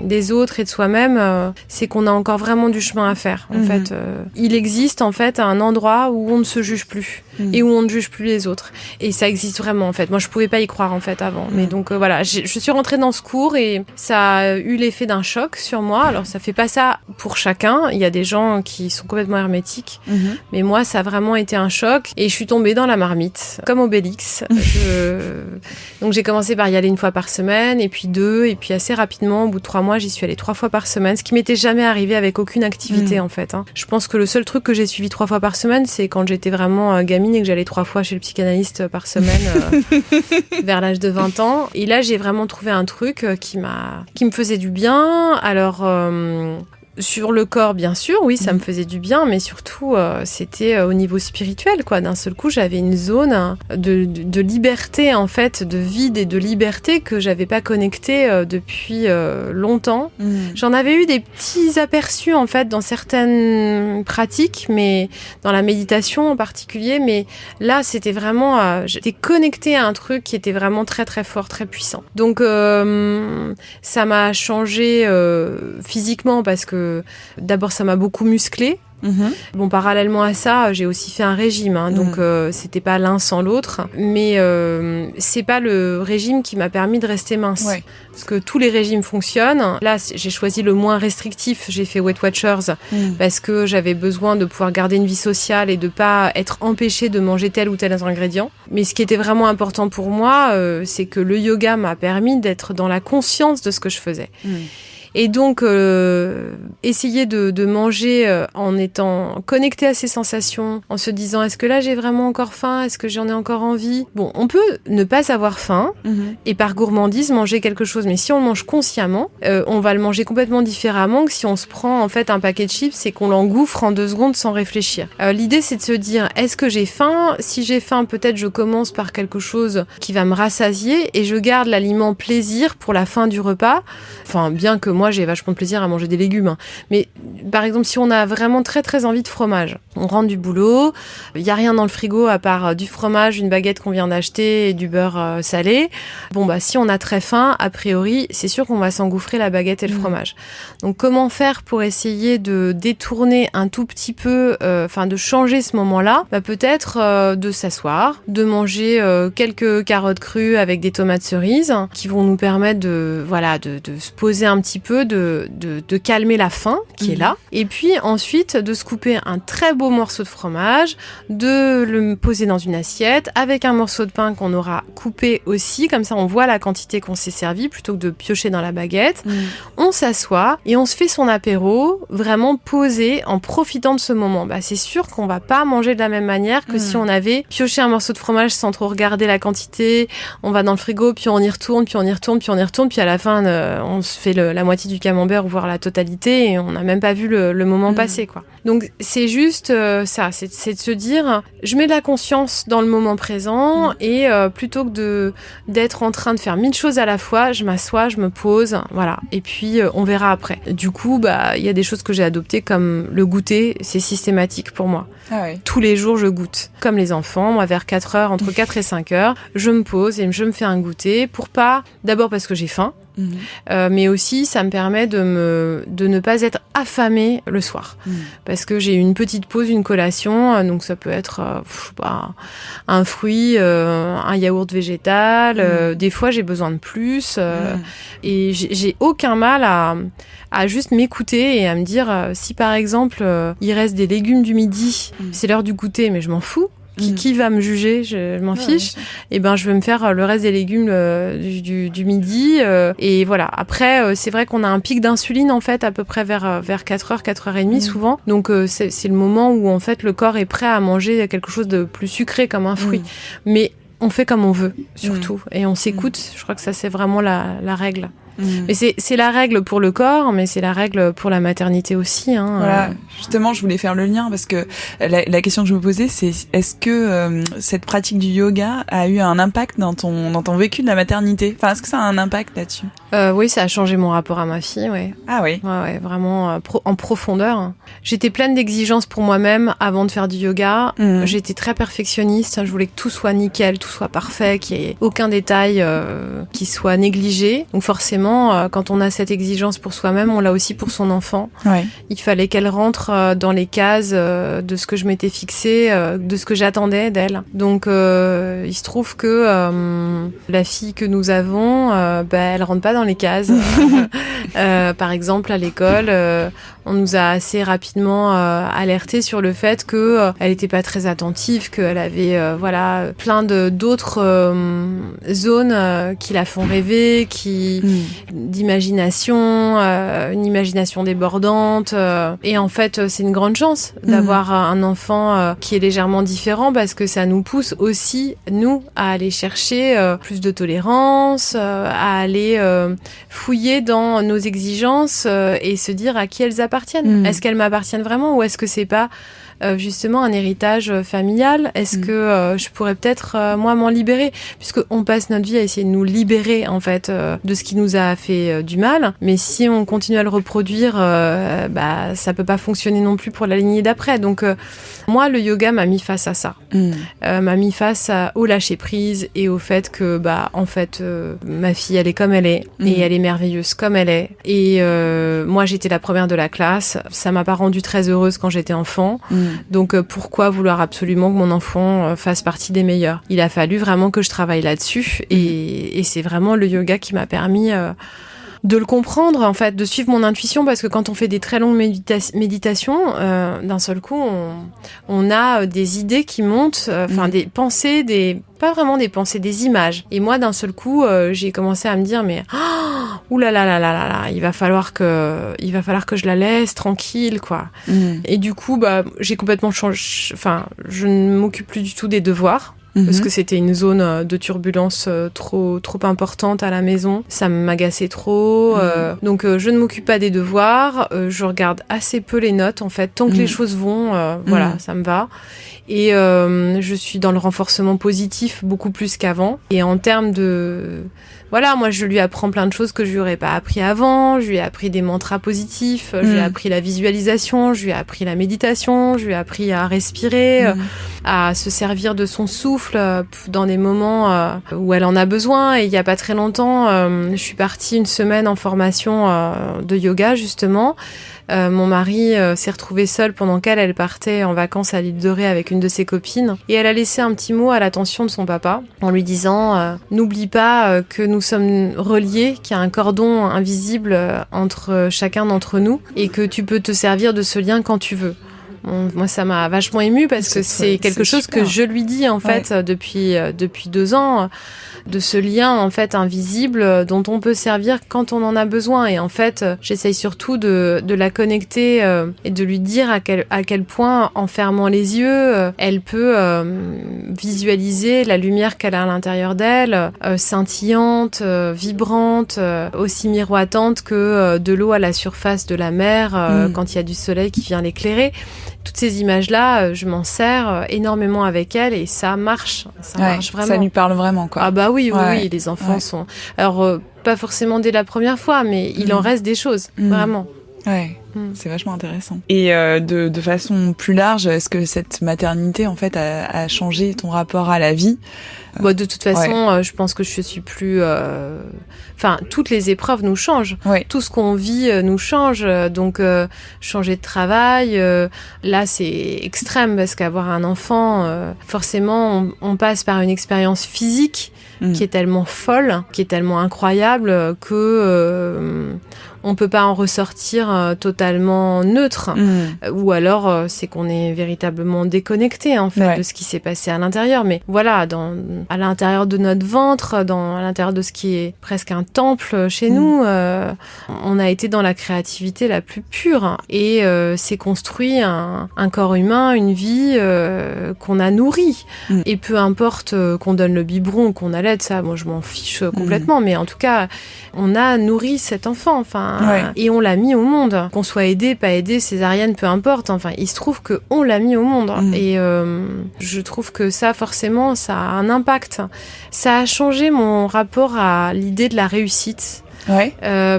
des autres et de soi-même, c'est qu'on a encore vraiment du chemin à faire. En fait, il existe en fait un endroit où on ne se juge plus et où on ne juge plus les autres. Et ça existe vraiment en fait. Moi, je pouvais pas y croire en fait avant. Mais donc voilà, je suis rentrée dans ce cours et ça a eu l'effet d'un choc sur moi. Alors ça fait pas ça pour chacun. Il y a des gens qui sont complètement hermétiques, mais moi, ça a vraiment été un choc et je suis tombée dans la marmite comme Obélix. Donc j'ai commencé par y aller une fois par semaine et puis 2 et puis assez rapidement au bout de 3 mois j'y suis allée 3 fois par semaine, ce qui m'était jamais arrivé avec aucune activité en fait, hein. Je pense que le seul truc que j'ai suivi 3 fois par semaine c'est quand j'étais vraiment gamine et que j'allais 3 fois chez le psychanalyste par semaine vers l'âge de 20 ans et là j'ai vraiment trouvé un truc qui me faisait du bien. Alors sur le corps, bien sûr, oui, ça me faisait du bien, mais surtout, c'était au niveau spirituel, quoi. D'un seul coup, j'avais une zone de liberté, en fait, de vide et de liberté que j'avais pas connectée depuis longtemps. J'en avais eu des petits aperçus, en fait, dans certaines pratiques, mais dans la méditation en particulier, mais là, c'était vraiment... j'étais connectée à un truc qui était vraiment très, très fort, très puissant. Donc, ça m'a changé physiquement parce que d'abord, ça m'a beaucoup musclée. Bon, parallèlement à ça, j'ai aussi fait un régime, hein, donc c'était pas l'un sans l'autre, mais c'est pas le régime qui m'a permis de rester mince. Parce que tous les régimes fonctionnent. Là, j'ai choisi le moins restrictif, j'ai fait Weight Watchers, parce que j'avais besoin de pouvoir garder une vie sociale et de pas être empêchée de manger tel ou tel ingrédient. Mais ce qui était vraiment important pour moi, c'est que le yoga m'a permis d'être dans la conscience de ce que je faisais. Et donc, essayer de manger en étant connecté à ses sensations, en se disant est-ce que là j'ai vraiment encore faim, est-ce que j'en ai encore envie. Bon, on peut ne pas avoir faim et par gourmandise manger quelque chose, mais si on le mange consciemment, on va le manger complètement différemment que si on se prend en fait un paquet de chips et qu'on l'engouffre en 2 secondes sans réfléchir. L'idée c'est de se dire est-ce que j'ai faim ? Si j'ai faim, peut-être je commence par quelque chose qui va me rassasier et je garde l'aliment plaisir pour la fin du repas. Enfin, bien que moi, j'ai vachement de plaisir à manger des légumes. Hein. Mais par exemple, si on a vraiment très très envie de fromage, on rentre du boulot, il y a rien dans le frigo à part du fromage, une baguette qu'on vient d'acheter et du beurre salé. Bon bah si on a très faim, a priori, c'est sûr qu'on va s'engouffrer la baguette et le fromage. Donc comment faire pour essayer de détourner un tout petit peu, de changer ce moment-là, peut-être de s'asseoir, de manger quelques carottes crues avec des tomates cerises qui vont nous permettre de se poser un petit peu, de calmer la faim qui est là, et puis ensuite de se couper un très beau morceau de fromage, de le poser dans une assiette avec un morceau de pain qu'on aura coupé aussi, comme ça on voit la quantité qu'on s'est servi plutôt que de piocher dans la baguette. On s'assoit et on se fait son apéro vraiment posé en profitant de ce moment. C'est sûr qu'on va pas manger de la même manière que si on avait pioché un morceau de fromage sans trop regarder la quantité. On va dans le frigo, puis on y retourne, puis à la fin on se fait la moitié du camembert ou voire la totalité et on n'a même pas vu le moment passer, quoi. Donc c'est juste ça, c'est de se dire je mets de la conscience dans le moment présent et plutôt que d'être en train de faire 1000 choses à la fois, je m'assois, je me pose, voilà, et puis on verra après. Du coup, il y a des choses que j'ai adoptées comme le goûter, c'est systématique pour moi. Ah ouais. Tous les jours, je goûte. Comme les enfants, moi, vers 4 heures, entre 4 et 5 heures, je me pose et je me fais un goûter d'abord parce que j'ai faim, mais aussi ça me permet de ne pas être affamée le soir. Parce que j'ai une petite pause, une collation, donc ça peut être un fruit, un yaourt végétal, des fois j'ai besoin de plus, et j'ai aucun mal à juste m'écouter et à me dire si par exemple il reste des légumes du midi, c'est l'heure du goûter mais je m'en fous. Qui va me juger, je m'en fiche. Et je vais me faire le reste des légumes du midi. Et voilà. Après, c'est vrai qu'on a un pic d'insuline en fait à peu près vers 4h, 4h30 souvent. Donc c'est le moment où en fait le corps est prêt à manger quelque chose de plus sucré comme un fruit. Mais on fait comme on veut surtout et on s'écoute. Je crois que ça c'est vraiment la règle. Mais c'est la règle pour le corps, mais c'est la règle pour la maternité aussi. Hein. Voilà, justement, je voulais faire le lien parce que la question que je me posais, c'est est-ce que cette pratique du yoga a eu un impact dans ton vécu de la maternité ? Enfin, est-ce que ça a un impact là-dessus ? Oui, ça a changé mon rapport à ma fille, ouais. Ah oui. Ouais, vraiment en profondeur. J'étais pleine d'exigences pour moi-même avant de faire du yoga. J'étais très perfectionniste. Je voulais que tout soit nickel, tout soit parfait, qu'il n'y ait aucun détail qui soit négligé. Donc forcément, quand on a cette exigence pour soi-même, on l'a aussi pour son enfant. Ouais. Il fallait qu'elle rentre dans les cases de ce que je m'étais fixé, de ce que j'attendais d'elle. Donc il se trouve que la fille que nous avons, elle rentre pas dans les cases. Par exemple, à l'école, on nous a assez rapidement alerté sur le fait que elle était pas très attentive, qu'elle avait plein d'autres zones qui la font rêver, d'imagination, une imagination débordante. Et en fait, c'est une grande chance d'avoir un enfant qui est légèrement différent parce que ça nous pousse aussi, nous, à aller chercher plus de tolérance, à aller fouiller dans nos exigences et se dire à qui elles appartiennent. Est-ce qu'elles m'appartiennent vraiment ou est-ce que c'est pas justement un héritage familial? Est-ce que je pourrais peut-être moi m'en libérer, puisqu'on passe notre vie à essayer de nous libérer en fait de ce qui nous a fait du mal, mais si on continue à le reproduire, ça peut pas fonctionner non plus pour la lignée d'après. Donc moi le yoga m'a mis face à ça, m'a mis face au lâcher prise et au fait que ma fille elle est comme elle est et elle est merveilleuse comme elle est et moi j'étais la première de la classe, ça m'a pas rendue très heureuse quand j'étais enfant. Donc pourquoi vouloir absolument que mon enfant fasse partie des meilleurs? Il a fallu vraiment que je travaille là-dessus et c'est vraiment le yoga qui m'a permis de le comprendre, en fait, de suivre mon intuition, parce que quand on fait des très longues méditations, d'un seul coup, on a des idées qui montent, des pensées, pas vraiment des pensées, des images. Et moi, d'un seul coup, j'ai commencé à me dire, mais il va falloir que je la laisse tranquille, quoi. Et du coup, j'ai complètement changé. Enfin, je ne m'occupe plus du tout des devoirs. parce que c'était une zone de turbulence trop importante à la maison. Ça m'agaçait trop. Donc je ne m'occupe pas des devoirs. Je regarde assez peu les notes en fait. Tant que les choses vont, voilà, ça me va. Et je suis dans le renforcement positif beaucoup plus qu'avant. Et en termes de... Voilà, moi je lui apprends plein de choses que je lui aurais pas appris avant. Je lui ai appris des mantras positifs, je lui ai appris la visualisation, je lui ai appris la méditation, je lui ai appris à respirer, à se servir de son souffle dans des moments où elle en a besoin. Et il y a pas très longtemps, je suis partie une semaine en formation de yoga justement. Mon mari s'est retrouvé seul pendant qu'elle partait en vacances à l'île de Ré avec une de ses copines. Et elle a laissé un petit mot à l'attention de son papa en lui disant n'oublie pas que nous sommes reliés, qu'il y a un cordon invisible entre chacun d'entre nous et que tu peux te servir de ce lien quand tu veux. Moi, ça m'a vachement émue parce que c'est quelque chose super. Que je lui dis en fait depuis 2 ans, de ce lien en fait invisible dont on peut servir quand on en a besoin. Et en fait, j'essaye surtout de la connecter et de lui dire à quel point, en fermant les yeux, elle peut visualiser la lumière qu'elle a à l'intérieur d'elle, scintillante, vibrante, aussi miroitante que de l'eau à la surface de la mer quand il y a du soleil qui vient l'éclairer. Toutes ces images-là, je m'en sers énormément avec elle et ça marche marche vraiment. Ça lui parle vraiment, quoi. Ah bah oui, les enfants sont... Alors, pas forcément dès la première fois, mais il en reste des choses, vraiment. Ouais, c'est vachement intéressant. Et de façon plus large, est-ce que cette maternité, en fait, a changé ton rapport à la vie ? Bon, de toute façon, je pense que je suis plus... Enfin, toutes les épreuves nous changent. Ouais. Tout ce qu'on vit nous change. Donc, changer de travail, là, c'est extrême parce qu'avoir un enfant, forcément, on passe par une expérience physique qui est tellement folle, qui est tellement incroyable que... on peut pas en ressortir totalement neutre, ou alors c'est qu'on est véritablement déconnecté en fait de ce qui s'est passé à l'intérieur. Mais voilà, à l'intérieur de notre ventre, à l'intérieur de ce qui est presque un temple chez nous, on a été dans la créativité la plus pure et s'est construit un corps humain, une vie qu'on a nourrie. Et peu importe qu'on donne le biberon ou qu'on allaite, ça, moi je m'en fiche complètement. Mais en tout cas, on a nourri cet enfant. Enfin. Et on l'a mis au monde. Qu'on soit aidé, pas aidé, césarienne, peu importe. Enfin, il se trouve qu'on l'a mis au monde. Et je trouve que ça, forcément, ça a un impact. Ça a changé mon rapport à l'idée de la réussite.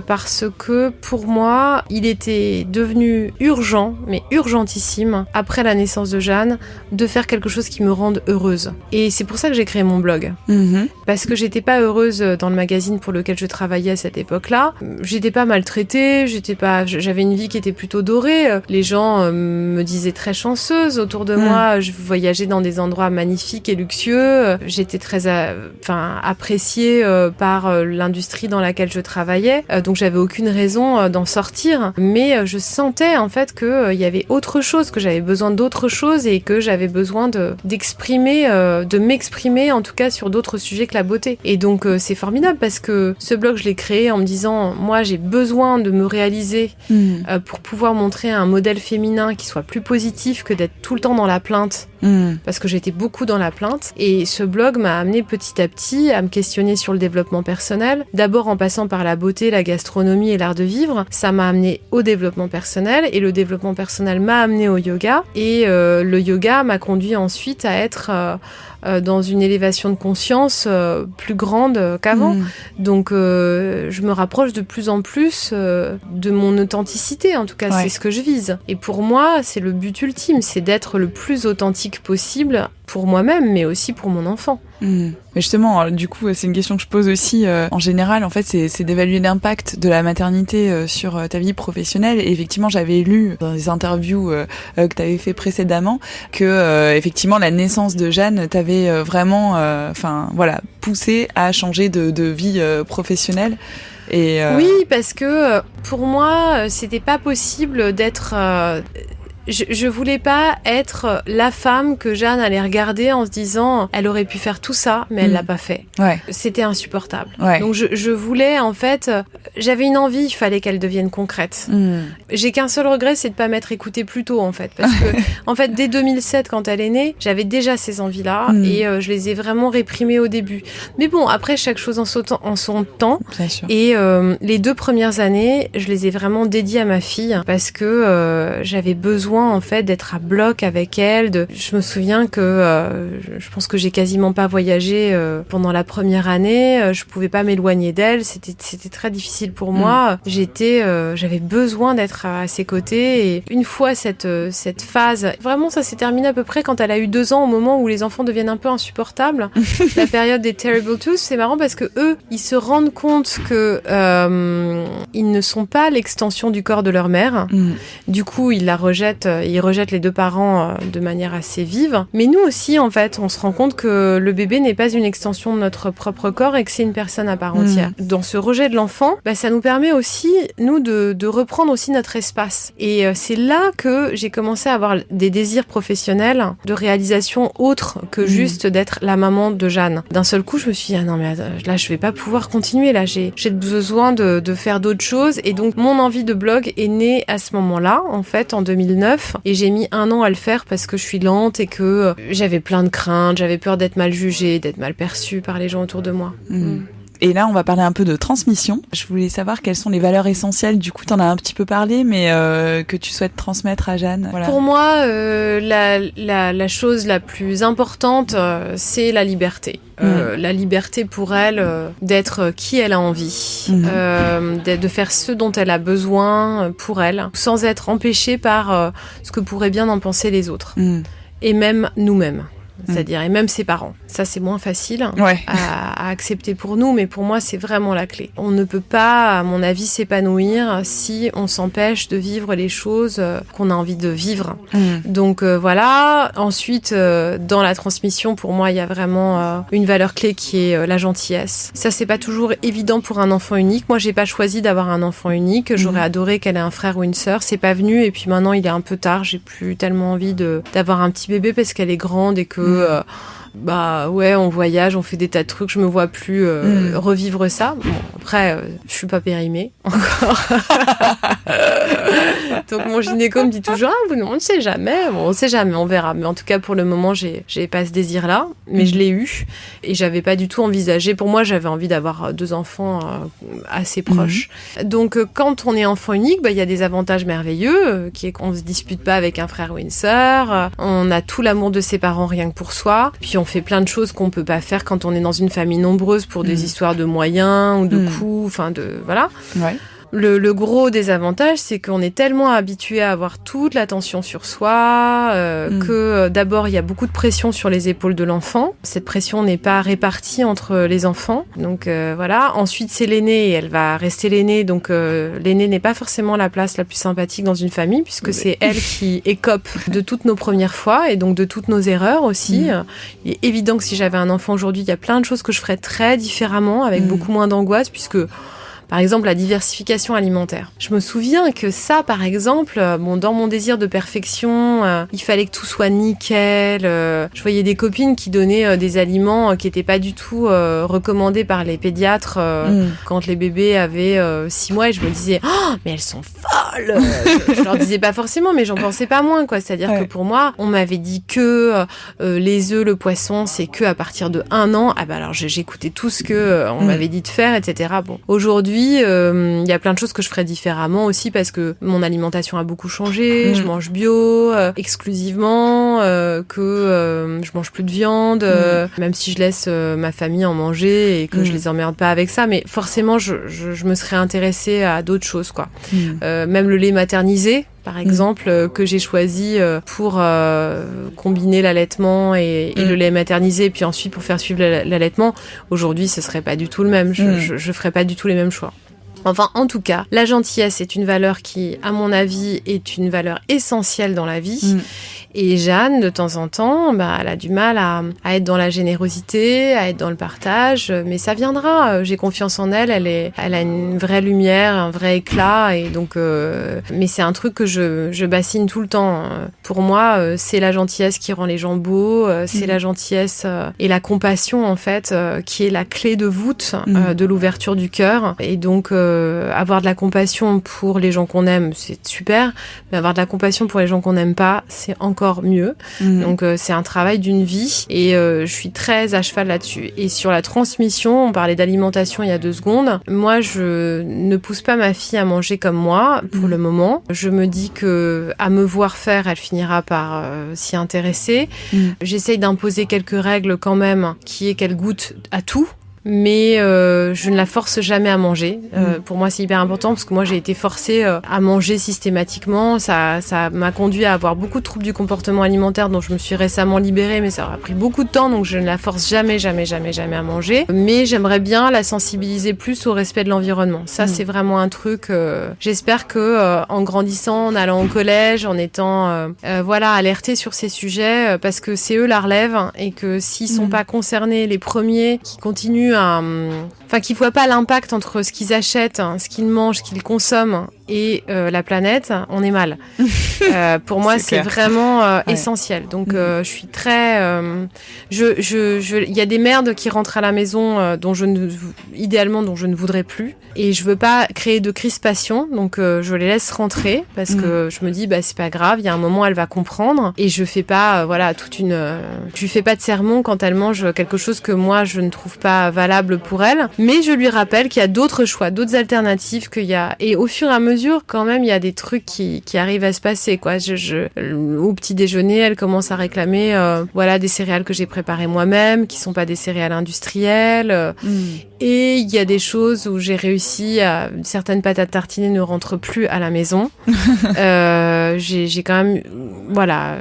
Parce que pour moi, il était devenu urgent, mais urgentissime, après la naissance de Jeanne, de faire quelque chose qui me rende heureuse. Et c'est pour ça que j'ai créé mon blog. Parce que j'étais pas heureuse dans le magazine pour lequel je travaillais à cette époque-là. J'étais pas maltraitée, j'avais une vie qui était plutôt dorée. Les gens me disaient très chanceuse autour de moi. Je voyageais dans des endroits magnifiques et luxueux. J'étais très appréciée par l'industrie dans laquelle je travaillais, donc j'avais aucune raison d'en sortir, mais je sentais en fait qu'il y avait autre chose, que j'avais besoin d'autre chose et que j'avais besoin d'exprimer, de m'exprimer en tout cas sur d'autres sujets que la beauté. Et donc c'est formidable parce que ce blog je l'ai créé en me disant moi j'ai besoin de me réaliser pour pouvoir montrer un modèle féminin qui soit plus positif que d'être tout le temps dans la plainte. Parce que j'étais beaucoup dans la plainte et ce blog m'a amené petit à petit à me questionner sur le développement personnel, d'abord en passant par la beauté, la gastronomie et l'art de vivre. Ça m'a amené au développement personnel et le développement personnel m'a amené au yoga et le yoga m'a conduit ensuite à être dans une élévation de conscience plus grande qu'avant. Donc je me rapproche de plus en plus de mon authenticité, en tout cas c'est ce que je vise. Et pour moi, c'est le but ultime, c'est d'être le plus authentique possible pour moi-même, mais aussi pour mon enfant. Mais justement, du coup, c'est une question que je pose aussi en général. En fait, c'est d'évaluer l'impact de la maternité sur ta vie professionnelle. Et effectivement, j'avais lu dans des interviews que tu avais fait précédemment que effectivement la naissance de Jeanne t'avait vraiment, poussé à changer de vie professionnelle. Et Oui, parce que pour moi, c'était pas possible d'être Je voulais pas être la femme que Jeanne allait regarder en se disant elle aurait pu faire tout ça mais elle l'a pas fait. Ouais. C'était insupportable. Ouais. Donc je voulais en fait, j'avais une envie, il fallait qu'elle devienne concrète. J'ai qu'un seul regret, c'est de pas m'être écoutée plus tôt en fait, parce que en fait dès 2007 quand elle est née, j'avais déjà ces envies-là et je les ai vraiment réprimées au début. Mais bon, après chaque chose en son temps. Bien sûr. Et les 2 premières années, je les ai vraiment dédiées à ma fille parce que j'avais besoin en fait d'être à bloc avec elle. Je me souviens que je pense que j'ai quasiment pas voyagé pendant la première année. Je pouvais pas m'éloigner d'elle. C'était très difficile pour moi. J'avais besoin d'être à ses côtés. Et une fois cette phase, vraiment ça s'est terminé à peu près quand elle a eu 2 ans, au moment où les enfants deviennent un peu insupportables. La période des Terrible Twos, c'est marrant parce que eux, ils se rendent compte que ils ne sont pas l'extension du corps de leur mère. Du coup, ils rejettent les 2 parents de manière assez vive. Mais nous aussi, en fait, on se rend compte que le bébé n'est pas une extension de notre propre corps et que c'est une personne à part entière. Dans ce rejet de l'enfant, ça nous permet aussi, nous, de reprendre aussi notre espace. Et c'est là que j'ai commencé à avoir des désirs professionnels de réalisation autres que juste d'être la maman de Jeanne. D'un seul coup, je me suis dit, ah non, mais là, je vais pas pouvoir continuer. Là, j'ai besoin de faire d'autres choses. Et donc, mon envie de blog est née à ce moment-là, en fait, en 2009. Et j'ai mis 1 an à le faire parce que je suis lente et que j'avais plein de craintes, j'avais peur d'être mal jugée, d'être mal perçue par les gens autour de moi. Et là, on va parler un peu de transmission. Je voulais savoir quelles sont les valeurs essentielles. Du coup, t'en as un petit peu parlé, mais que tu souhaites transmettre à Jeanne. Voilà. Pour moi, la chose la plus importante, c'est la liberté. La liberté pour elle d'être qui elle a envie, de faire ce dont elle a besoin pour elle, sans être empêchée par ce que pourraient bien en penser les autres. Et même nous-mêmes. C'est-à-dire, et même ses parents. Ça, c'est moins facile à accepter pour nous, mais pour moi, c'est vraiment la clé. On ne peut pas, à mon avis, s'épanouir si on s'empêche de vivre les choses qu'on a envie de vivre. Donc voilà. Ensuite, dans la transmission, pour moi, il y a vraiment une valeur clé qui est la gentillesse. Ça, c'est pas toujours évident pour un enfant unique. Moi, j'ai pas choisi d'avoir un enfant unique. J'aurais adoré qu'elle ait un frère ou une sœur. C'est pas venu. Et puis maintenant, il est un peu tard. J'ai plus tellement envie d'avoir un petit bébé parce qu'elle est grande et que on voyage, on fait des tas de trucs, je me vois plus revivre ça. Bon, après, je suis pas périmée encore. Donc mon gynéco me dit toujours on ne sait jamais, on sait jamais, on verra. Mais en tout cas pour le moment j'ai pas ce désir-là, mais je l'ai eu et j'avais pas du tout envisagé. Pour moi j'avais envie d'avoir 2 enfants assez proches. Donc quand on est enfant unique, il y a des avantages merveilleux, qui est qu'on se dispute pas avec un frère ou une sœur, on a tout l'amour de ses parents rien que pour soi, puis on fait plein de choses qu'on peut pas faire quand on est dans une famille nombreuse pour des histoires de moyens ou de coûts, enfin voilà. Ouais. Le gros désavantage, c'est qu'on est tellement habitué à avoir toute l'attention sur soi que d'abord, il y a beaucoup de pression sur les épaules de l'enfant. Cette pression n'est pas répartie entre les enfants. Donc voilà. Ensuite, c'est l'aîné et elle va rester l'aîné. Donc l'aîné n'est pas forcément la place la plus sympathique dans une famille puisque c'est elle qui écope de toutes nos premières fois et donc de toutes nos erreurs aussi. Il est évident que si j'avais un enfant aujourd'hui, il y a plein de choses que je ferais très différemment avec beaucoup moins d'angoisse puisque... Par exemple, la diversification alimentaire. Je me souviens que ça, par exemple, dans mon désir de perfection, il fallait que tout soit nickel. Je voyais des copines qui donnaient des aliments qui n'étaient pas du tout recommandés par les pédiatres quand les bébés avaient 6 mois et je me disais « Oh, mais elles sont folles !» Je leur disais pas forcément, mais j'en pensais pas moins, quoi. C'est-à-dire que pour moi, on m'avait dit que les œufs, le poisson, c'est que à partir de 1 an. Ah bah alors j'écoutais tout ce que on m'avait dit de faire, etc. Bon, aujourd'hui, il y a plein de choses que je ferais différemment aussi parce que mon alimentation a beaucoup changé. Je mange bio exclusivement, que je mange plus de viande, même si je laisse ma famille en manger et que je les emmerde pas avec ça. Mais forcément, je me serais intéressée à d'autres choses, quoi. Même le lait maternisé, par exemple, que j'ai choisi pour combiner l'allaitement et le lait maternisé, puis ensuite pour faire suivre l'allaitement. Aujourd'hui, ce serait pas du tout le même. Je ferais pas du tout les mêmes choix. Enfin, en tout cas, la gentillesse est une valeur qui, à mon avis, est une valeur essentielle dans la vie. Et Jeanne, de temps en temps, elle a du mal à être dans la générosité, à être dans le partage, mais ça viendra. J'ai confiance en elle. Elle a une vraie lumière, un vrai éclat, et donc. Mais c'est un truc que je bassine tout le temps. Pour moi, c'est la gentillesse qui rend les gens beaux. C'est la gentillesse et la compassion en fait qui est la clé de voûte de l'ouverture du cœur. Et donc avoir de la compassion pour les gens qu'on aime, c'est super. Mais avoir de la compassion pour les gens qu'on n'aime pas, c'est encore mieux. Donc c'est un travail d'une vie et je suis très à cheval là-dessus. Et sur la transmission, on parlait d'alimentation il y a 2 secondes. Moi, je ne pousse pas ma fille à manger comme moi pour le moment. Je me dis que à me voir faire, elle finira par s'y intéresser. J'essaye d'imposer quelques règles quand même, qui est qu'elle goûte à tout. Mais je ne la force jamais à manger. Pour moi, c'est hyper important parce que moi, j'ai été forcée à manger systématiquement. Ça m'a conduit à avoir beaucoup de troubles du comportement alimentaire dont je me suis récemment libérée, mais ça aura pris beaucoup de temps, donc je ne la force jamais à manger. Mais j'aimerais bien la sensibiliser plus au respect de l'environnement. Ça, c'est vraiment un truc. J'espère que en grandissant, en allant au collège, en étant alertée sur ces sujets, parce que c'est eux la relève et que s'ils sont pas concernés, les premiers qui continuent qu'ils voient pas l'impact entre ce qu'ils achètent, ce qu'ils mangent, ce qu'ils consomment et la planète, on est mal. Pour moi, c'est vraiment essentiel. Donc, je suis très... il y a des merdes qui rentrent à la maison idéalement, dont je ne voudrais plus. Et je veux pas créer de crispation. Donc, je les laisse rentrer parce que je me dis, c'est pas grave. Il y a un moment, elle va comprendre. Et je fais pas, je lui fais pas de sermon quand elle mange quelque chose que moi, je ne trouve pas valable pour elle. Mais je lui rappelle qu'il y a d'autres choix, d'autres alternatives, et au fur et à mesure, quand même, il y a des trucs qui arrivent à se passer, quoi. Au petit déjeuner, elle commence à réclamer, des céréales que j'ai préparées moi-même, qui sont pas des céréales industrielles. Et il y a des choses où j'ai réussi certaines pâtes à tartiner ne rentrent plus à la maison. J'ai quand même,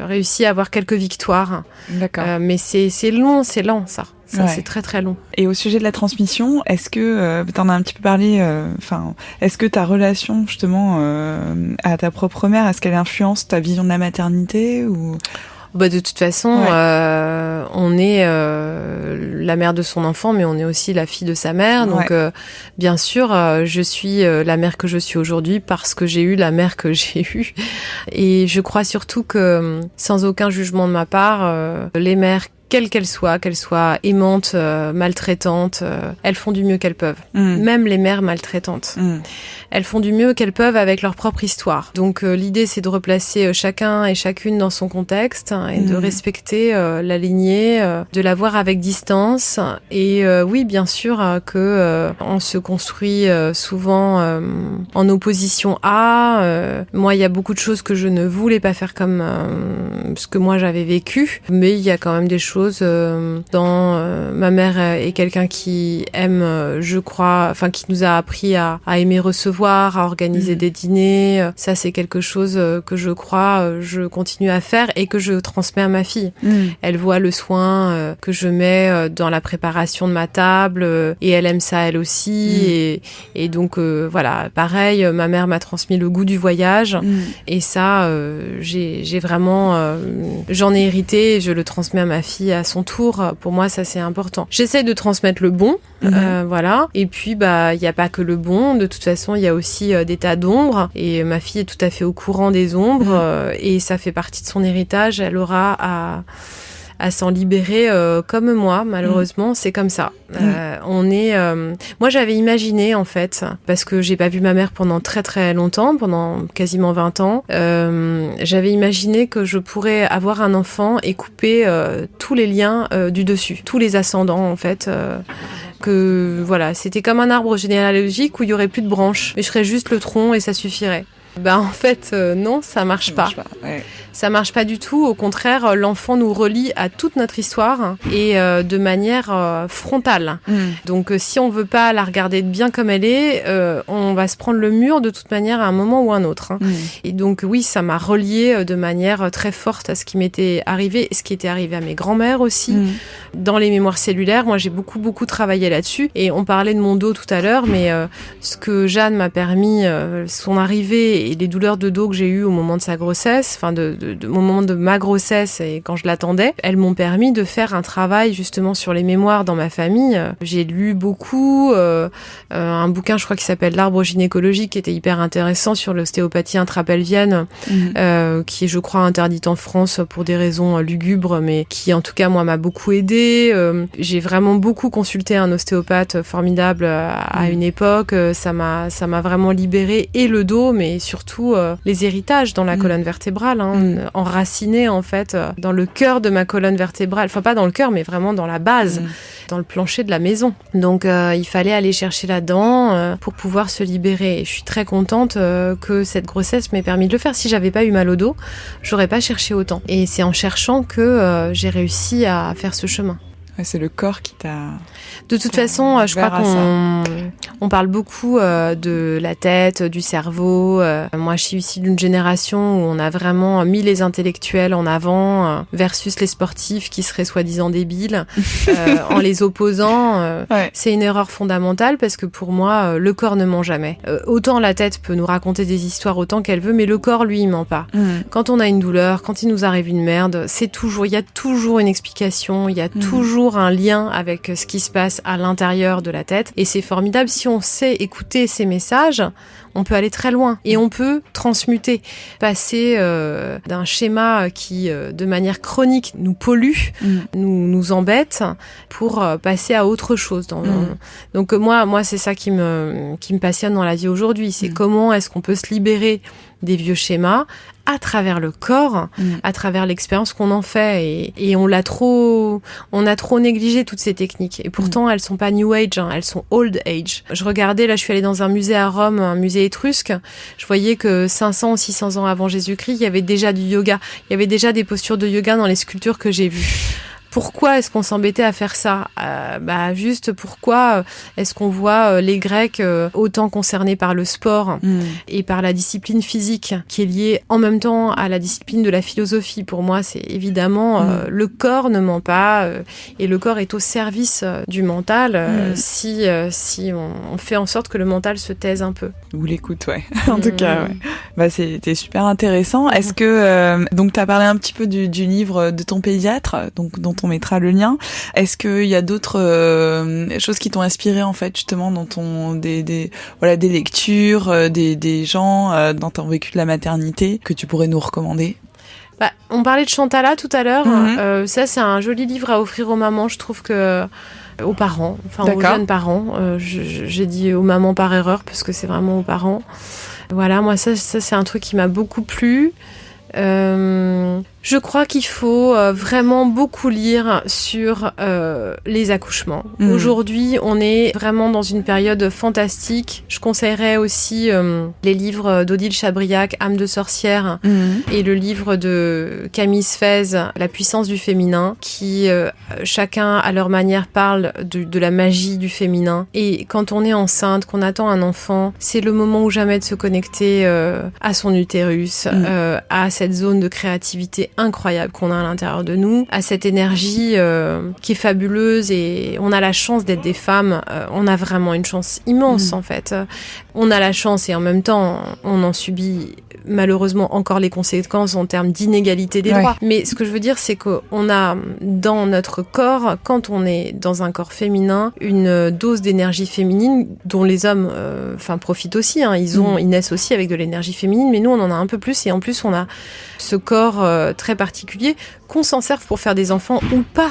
réussi à avoir quelques victoires. D'accord. Mais c'est long, c'est lent, ça. Ça, c'est très très long. Et au sujet de la transmission, est-ce que, t'en as un petit peu parlé, est-ce que ta relation justement à ta propre mère, est-ce qu'elle influence ta vision de la maternité ou... De toute façon, on est la mère de son enfant, mais on est aussi la fille de sa mère. Donc, bien sûr, je suis la mère que je suis aujourd'hui parce que j'ai eu la mère que j'ai eue. Et je crois surtout que, sans aucun jugement de ma part, les mères, quelles qu'elles soient aimantes, maltraitantes, elles font du mieux qu'elles peuvent. Même les mères maltraitantes. Elles font du mieux qu'elles peuvent avec leur propre histoire. Donc l'idée, c'est de replacer chacun et chacune dans son contexte et de respecter la lignée, de la voir avec distance. Et oui, bien sûr que on se construit souvent en opposition à. Moi, il y a beaucoup de choses que je ne voulais pas faire comme ce que moi j'avais vécu, mais il y a quand même des choses ma mère est quelqu'un qui aime, je crois, qui nous a appris à aimer recevoir, à organiser des dîners. Ça, c'est quelque chose que je crois, je continue à faire et que je transmets à ma fille. Elle voit le soin que je mets dans la préparation de ma table et elle aime ça elle aussi. Et donc, pareil, ma mère m'a transmis le goût du voyage et ça, j'ai vraiment, j'en ai hérité et je le transmets à ma fille à son tour. Pour moi, ça, c'est important. J'essaie de transmettre le bon, et puis, il n'y a pas que le bon. De toute façon, il y a aussi des tas d'ombres, et ma fille est tout à fait au courant des ombres, et ça fait partie de son héritage. Elle aura à s'en libérer comme moi, malheureusement, c'est comme ça. Moi, j'avais imaginé, en fait, parce que j'ai pas vu ma mère pendant très très longtemps, pendant quasiment 20 ans, j'avais imaginé que je pourrais avoir un enfant et couper tous les liens du dessus, tous les ascendants, en fait, c'était comme un arbre généalogique où il y aurait plus de branches, mais je serais juste le tronc et ça suffirait. En fait, non, ça marche pas. Ça marche pas du tout. Au contraire, l'enfant nous relie à toute notre histoire et de manière frontale. Donc, si on veut pas la regarder bien comme elle est, on va se prendre le mur de toute manière à un moment ou un autre. Et donc, oui, ça m'a reliée de manière très forte à ce qui m'était arrivé, ce qui était arrivé à mes grands-mères aussi. Dans les mémoires cellulaires, moi, j'ai beaucoup travaillé là-dessus. Et on parlait de mon dos tout à l'heure, mais ce que Jeanne m'a permis, son arrivée et les douleurs de dos que j'ai eues au moment de sa grossesse, enfin au moment de ma grossesse et quand je l'attendais, elles m'ont permis de faire un travail justement sur les mémoires dans ma famille. J'ai lu beaucoup, un bouquin je crois qui s'appelle L'arbre gynécologique qui était hyper intéressant sur l'ostéopathie intrapelvienne, qui est je crois interdite en France pour des raisons lugubres, mais qui en tout cas moi m'a beaucoup aidée. J'ai vraiment beaucoup consulté un ostéopathe formidable à une époque. Ça m'a vraiment libéré et le dos, mais surtout les héritages dans la colonne vertébrale, enracinés en fait dans le cœur de ma colonne vertébrale. Enfin pas dans le cœur, mais vraiment dans la base, dans le plancher de la maison. Donc il fallait aller chercher là-dedans pour pouvoir se libérer. Et je suis très contente que cette grossesse m'ait permis de le faire. Si j'avais pas eu mal au dos, j'aurais pas cherché autant. Et c'est en cherchant que j'ai réussi à faire ce chemin. C'est le corps qui t'a... De toute façon, je crois qu'on parle beaucoup de la tête, du cerveau. Moi, je suis issue d'une génération où on a vraiment mis les intellectuels en avant versus les sportifs qui seraient soi-disant débiles en les opposant. C'est une erreur fondamentale parce que pour moi, le corps ne ment jamais. Autant la tête peut nous raconter des histoires autant qu'elle veut, mais le corps, lui, il ment pas. Quand on a une douleur, quand il nous arrive une merde, il y a toujours une explication, il y a toujours un lien avec ce qui se passe à l'intérieur de la tête et c'est formidable. Si on sait écouter ces messages, on peut aller très loin et on peut transmuter, passer d'un schéma qui de manière chronique nous pollue, nous embête, pour passer à autre chose. Donc moi c'est ça qui me passionne dans la vie aujourd'hui, c'est comment est-ce qu'on peut se libérer des vieux schémas à travers le corps, à travers l'expérience qu'on en fait et on a trop négligé toutes ces techniques et pourtant elles sont pas New Age, elles sont Old Age. Je regardais, là je suis allée dans un musée à Rome, un musée étrusque, je voyais que 500 ou 600 ans avant Jésus-Christ, il y avait déjà du yoga, il y avait déjà des postures de yoga dans les sculptures que j'ai vues. Pourquoi est-ce qu'on s'embêtait à faire ça ? Juste pourquoi est-ce qu'on voit les Grecs autant concernés par le sport et par la discipline physique qui est liée en même temps à la discipline de la philosophie ? Pour moi, c'est évidemment le corps ne ment pas et le corps est au service du mental si on fait en sorte que le mental se taise un peu. Ou l'écoute, ouais. En tout cas, ouais. C'était super intéressant. Est-ce que donc t'as parlé un petit peu du livre de ton pédiatre, donc dont on mettra le lien. Est-ce qu'il y a d'autres choses qui t'ont inspiré en fait justement dans des lectures, des gens dont t'as vécu de la maternité que tu pourrais nous recommander? On parlait de Chantala tout à l'heure. Ça c'est un joli livre à offrir aux mamans. Je trouve que aux parents, enfin aux jeunes parents. J'ai dit aux mamans par erreur parce que c'est vraiment aux parents. Voilà, moi ça c'est un truc qui m'a beaucoup plu. Je crois qu'il faut vraiment beaucoup lire sur les accouchements. Aujourd'hui, on est vraiment dans une période fantastique. Je conseillerais aussi les livres d'Odile Chabriac, Âme de sorcière, et le livre de Camille Sfez, La puissance du féminin, qui chacun à leur manière parle de la magie du féminin. Et quand on est enceinte, qu'on attend un enfant, c'est le moment ou jamais de se connecter à son utérus, à cette zone de créativité incroyable qu'on a à l'intérieur de nous, à cette énergie qui est fabuleuse et on a la chance d'être des femmes, on a vraiment une chance immense en fait. On a la chance et en même temps on en subit malheureusement encore les conséquences en termes d'inégalité des droits. Mais ce que je veux dire c'est qu'on a dans notre corps, quand on est dans un corps féminin, une dose d'énergie féminine dont les hommes profitent aussi, ils naissent aussi avec de l'énergie féminine, mais nous on en a un peu plus et en plus on a ce corps très particulier qu'on s'en serve pour faire des enfants ou pas.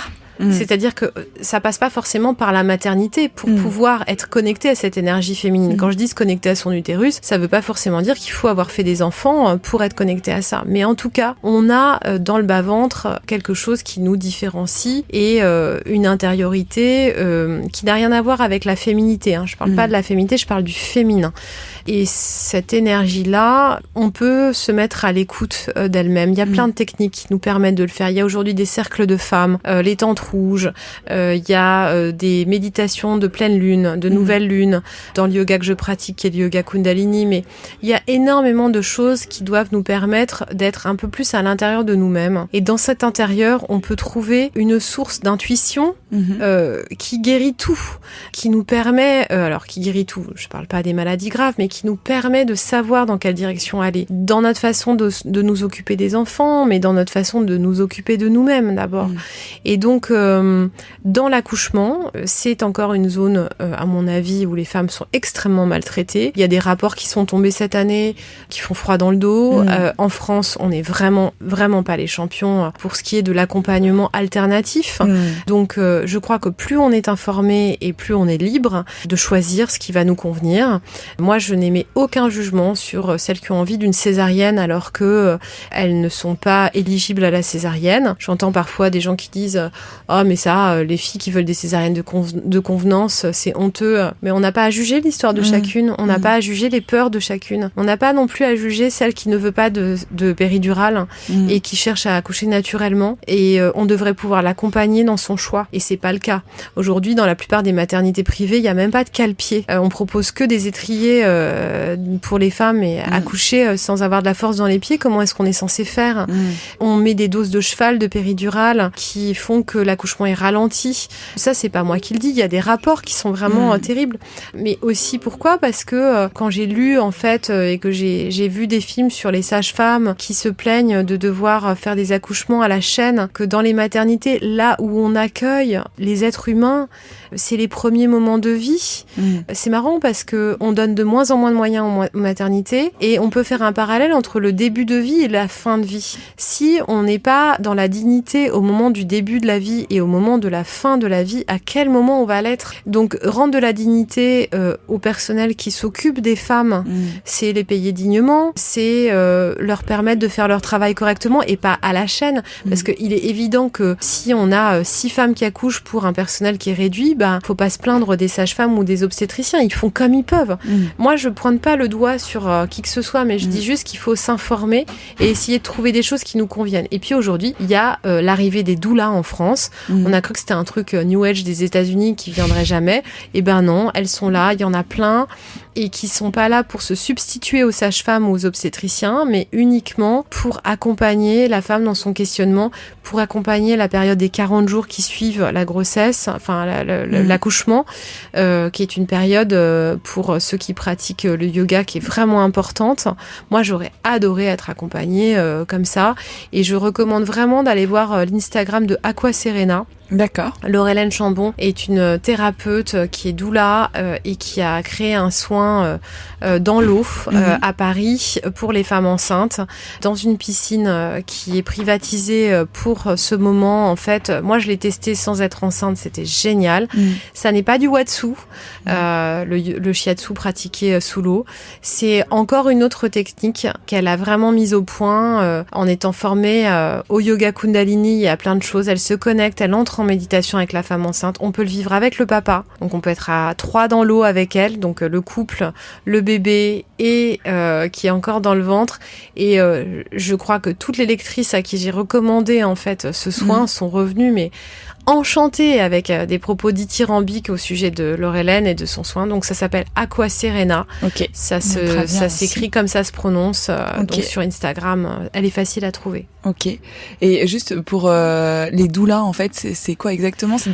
C'est-à-dire que ça passe pas forcément par la maternité pour pouvoir être connecté à cette énergie féminine. Quand je dis se connecter à son utérus, ça veut pas forcément dire qu'il faut avoir fait des enfants pour être connecté à ça. Mais en tout cas, on a dans le bas-ventre quelque chose qui nous différencie et une intériorité qui n'a rien à voir avec la féminité. Je parle pas de la féminité, je parle du féminin. Et cette énergie-là, on peut se mettre à l'écoute d'elle-même. Il y a plein de techniques qui nous permettent de le faire. Il y a aujourd'hui des cercles de femmes, les tantros rouge, il y a des méditations de pleine lune, de nouvelle lune, dans le yoga que je pratique, qui est le yoga Kundalini, mais il y a énormément de choses qui doivent nous permettre d'être un peu plus à l'intérieur de nous-mêmes. Et dans cet intérieur, on peut trouver une source d'intuition qui guérit tout, qui nous permet, alors qui guérit tout, je parle pas des maladies graves, mais qui nous permet de savoir dans quelle direction aller, dans notre façon de nous occuper des enfants, mais dans notre façon de nous occuper de nous-mêmes d'abord. Et donc, dans l'accouchement, c'est encore une zone, à mon avis, où les femmes sont extrêmement maltraitées. Il y a des rapports qui sont tombés cette année, qui font froid dans le dos. En France, on n'est vraiment pas les champions pour ce qui est de l'accompagnement alternatif. Donc, je crois que plus on est informé et plus on est libre de choisir ce qui va nous convenir. Moi, je n'émets aucun jugement sur celles qui ont envie d'une césarienne alors que elles ne sont pas éligibles à la césarienne. J'entends parfois des gens qui disent « Oh, mais ça, les filles qui veulent des césariennes de convenance, c'est honteux. » Mais on n'a pas à juger l'histoire de chacune. On n'a pas à juger les peurs de chacune. On n'a pas non plus à juger celle qui ne veut pas de péridurale et qui cherche à accoucher naturellement. Et on devrait pouvoir l'accompagner dans son choix. Et c'est pas le cas. Aujourd'hui, dans la plupart des maternités privées, il n'y a même pas de cale-pied. On propose que des étriers pour les femmes et accoucher sans avoir de la force dans les pieds. Comment est-ce qu'on est censé faire? On met des doses de cheval, de péridurale qui font que l'accouchement est ralenti. Ça, c'est pas moi qui le dis. Il y a des rapports qui sont vraiment terribles. Mais aussi, pourquoi? Parce que quand j'ai lu, en fait, et que j'ai vu des films sur les sages-femmes qui se plaignent de devoir faire des accouchements à la chaîne, que dans les maternités, là où on accueille les êtres humains, c'est les premiers moments de vie. C'est marrant parce que on donne de moins en moins de moyens aux maternités et on peut faire un parallèle entre le début de vie et la fin de vie. Si on n'est pas dans la dignité au moment du début de la vie et au moment de la fin de la vie, à quel moment on va l'être? Donc, rendre de la dignité au personnel qui s'occupe des femmes, c'est les payer dignement, c'est leur permettre de faire leur travail correctement et pas à la chaîne. Parce qu'il est évident que si on a 6 femmes qui accouchent pour un personnel qui est réduit, faut pas se plaindre des sages-femmes ou des obstétriciens, ils font comme ils peuvent. Moi, je pointe pas le doigt sur qui que ce soit, mais je dis juste qu'il faut s'informer et essayer de trouver des choses qui nous conviennent. Et puis aujourd'hui, il y a l'arrivée des doulas en France. On a cru que c'était un truc New Age des États-Unis qui viendrait jamais. Et ben non, elles sont là, il y en a plein et qui sont pas là pour se substituer aux sages-femmes ou aux obstétriciens, mais uniquement pour accompagner la femme dans son questionnement, pour accompagner la période des 40 jours qui suivent la grossesse, enfin l'accouchement, qui est une période pour ceux qui pratiquent le yoga qui est vraiment importante. Moi, j'aurais adoré être accompagnée comme ça et je recommande vraiment d'aller voir l'Instagram de Aqua Serena. D'accord. Laure-Hélène Chambon est une thérapeute qui est doula et qui a créé un soin dans l'eau à Paris pour les femmes enceintes dans une piscine qui est privatisée pour ce moment. En fait, moi je l'ai testé sans être enceinte, c'était génial. Ça n'est pas du watsu, le shiatsu pratiqué sous l'eau. C'est encore une autre technique qu'elle a vraiment mise au point en étant formée au yoga Kundalini et à plein de choses. Elle se connecte, elle entre en méditation avec la femme enceinte. On peut le vivre avec le papa. Donc on peut être à 3 dans l'eau avec elle, donc le couple, le bébé et qui est encore dans le ventre. Et je crois que toutes les lectrices à qui j'ai recommandé en fait ce soin sont revenues mais enchantée avec des propos dithyrambiques au sujet de Laure-Hélène et de son soin. Donc ça s'appelle Aqua Serena. Okay. Ça s'écrit comme ça se prononce. Donc sur Instagram, elle est facile à trouver. Ok. Et juste pour les doulas, en fait, c'est quoi exactement? C'est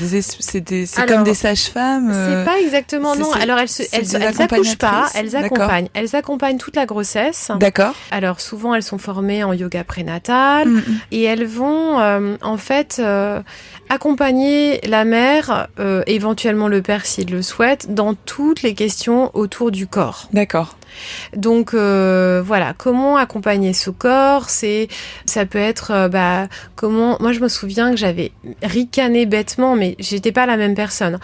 comme des sages-femmes. C'est pas exactement non. Alors elles accouchent pas, elles accompagnent. Elles accompagnent toute la grossesse. D'accord. Alors souvent elles sont formées en yoga prénatal et elles vont en fait accompagner la mère, éventuellement le père s'il le souhaite, dans toutes les questions autour du corps. D'accord. Donc voilà, comment accompagner ce corps, ça peut être comment. Moi je me souviens que j'avais ricané bêtement, mais j'étais pas la même personne.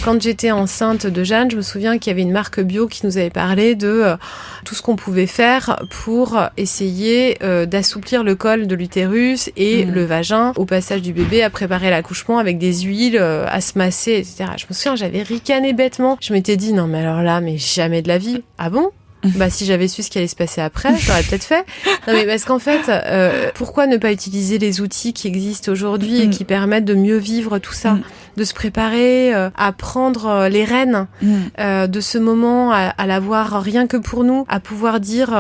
Quand j'étais enceinte de Jeanne, je me souviens qu'il y avait une marque bio qui nous avait parlé de tout ce qu'on pouvait faire pour essayer d'assouplir le col de l'utérus et le vagin au passage du bébé, à préparer l'accouchement avec des huiles à se masser, etc. Je me souviens, j'avais ricané bêtement. Je m'étais dit non mais alors là, mais jamais de la vie. Ah bon? Bah, si j'avais su ce qui allait se passer après, j'aurais peut-être fait. Non, mais parce qu'en fait, pourquoi ne pas utiliser les outils qui existent aujourd'hui et qui permettent de mieux vivre tout ça, de se préparer, à prendre les rênes de ce moment, à l'avoir rien que pour nous, à pouvoir dire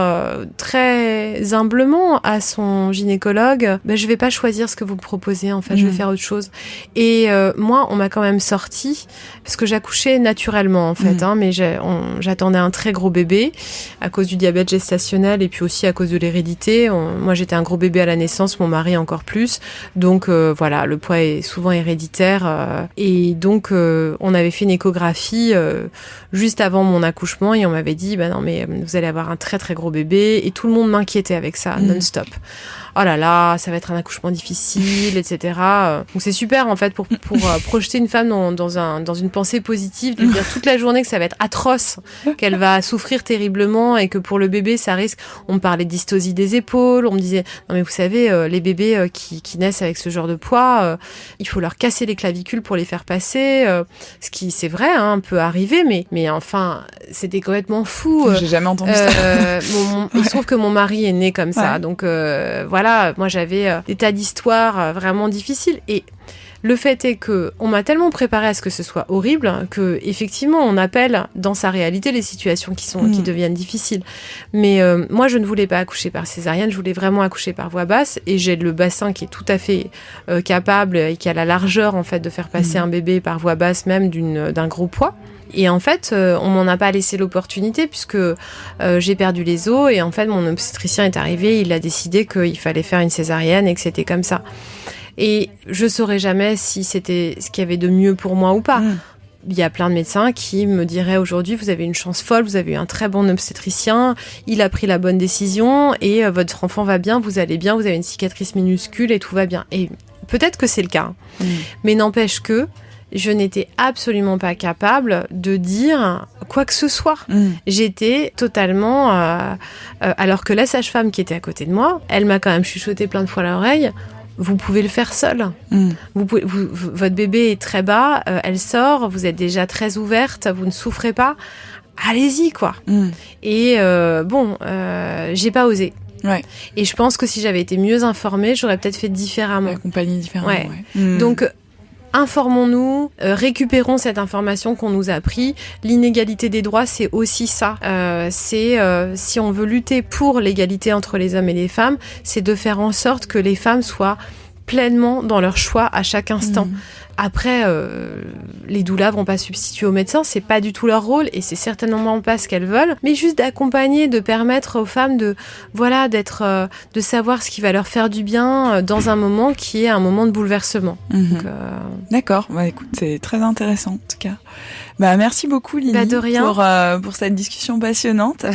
très humblement à son gynécologue, bah, je vais pas choisir ce que vous me proposez, en fait, je vais faire autre chose. Et moi, on m'a quand même sorti, parce que j'accouchais naturellement, en fait, mais j'attendais un très gros bébé à cause du diabète gestationnel et puis aussi à cause de l'hérédité. Moi, j'étais un gros bébé à la naissance, mon mari encore plus. Donc, voilà, le poids est souvent héréditaire. Et donc, on avait fait une échographie juste avant mon accouchement et on m'avait dit, bah non, mais vous allez avoir un très, très gros bébé. Et tout le monde m'inquiétait avec ça, non-stop. Oh là là, ça va être un accouchement difficile, etc. Donc c'est super en fait pour projeter une femme dans une pensée positive, de dire toute la journée que ça va être atroce, qu'elle va souffrir terriblement et que pour le bébé ça risque. On me parlait de dystosie des épaules, on me disait non mais vous savez les bébés qui naissent avec ce genre de poids, il faut leur casser les clavicules pour les faire passer, ce qui c'est vrai peut arriver, mais enfin c'était complètement fou. J'ai jamais entendu ça. Il se trouve que mon mari est né comme ça, donc voilà, moi j'avais des tas d'histoires vraiment difficiles et le fait est que on m'a tellement préparé à ce que ce soit horrible que effectivement on appelle dans sa réalité les situations qui deviennent difficiles. Mais moi je ne voulais pas accoucher par césarienne, je voulais vraiment accoucher par voie basse et j'ai le bassin qui est tout à fait capable et qui a la largeur en fait de faire passer un bébé par voie basse même d'un gros poids. Et en fait, on m'en a pas laissé l'opportunité puisque j'ai perdu les os et en fait mon obstétricien est arrivé, il a décidé qu'il fallait faire une césarienne et que c'était comme ça. Et je saurais jamais si c'était ce qu'il y avait de mieux pour moi ou pas. Il y a plein de médecins qui me diraient aujourd'hui, vous avez une chance folle, vous avez eu un très bon obstétricien, il a pris la bonne décision et votre enfant va bien, vous allez bien, vous avez une cicatrice minuscule et tout va bien. Et peut-être que c'est le cas, mais n'empêche que je n'étais absolument pas capable de dire quoi que ce soit. J'étais totalement... alors que la sage-femme qui était à côté de moi, elle m'a quand même chuchoté plein de fois à l'oreille, vous pouvez le faire seul. Votre bébé est très bas, elle sort, vous êtes déjà très ouverte, vous ne souffrez pas. Allez-y, quoi. Et j'ai pas osé. Ouais. Et je pense que si j'avais été mieux informée, j'aurais peut-être fait différemment. Accompagnée différemment, ouais. Donc... informons-nous, récupérons cette information qu'on nous a pris. L'inégalité des droits, c'est aussi ça. Si on veut lutter pour l'égalité entre les hommes et les femmes, c'est de faire en sorte que les femmes soient pleinement dans leur choix à chaque instant. Après, les doulas vont pas substituer aux médecins, c'est pas du tout leur rôle et c'est certainement pas ce qu'elles veulent, mais juste d'accompagner, de permettre aux femmes de savoir ce qui va leur faire du bien dans un moment qui est un moment de bouleversement. Donc, d'accord, bah écoute, c'est très intéressant en tout cas. Bah merci beaucoup Lily de rien. Pour cette discussion passionnante.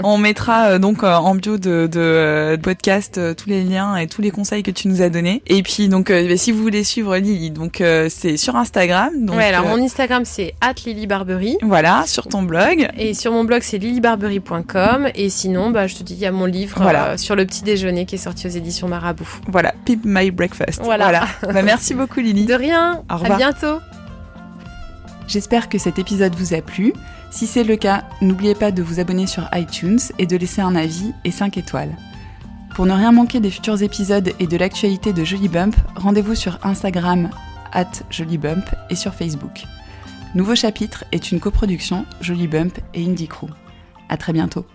On mettra donc en bio de podcast tous les liens et tous les conseils que tu nous as donnés. Et puis donc si vous voulez suivre Lily, donc c'est sur Instagram. Donc, ouais, alors mon Instagram c'est @lilybarbery. Voilà, sur ton blog. Et sur mon blog c'est lilybarbery.com. Et sinon, bah je te dis, il y a mon livre sur le petit déjeuner qui est sorti aux éditions Marabout. Voilà, Pimp My Breakfast. Voilà. Bah merci beaucoup Lily. De rien. Au revoir. À bientôt. J'espère que cet épisode vous a plu. Si c'est le cas, n'oubliez pas de vous abonner sur iTunes et de laisser un avis et 5 étoiles. Pour ne rien manquer des futurs épisodes et de l'actualité de Jolie Bump, rendez-vous sur Instagram @jolybump et sur Facebook. Nouveau chapitre est une coproduction Jolie Bump et Indie Crew. À très bientôt.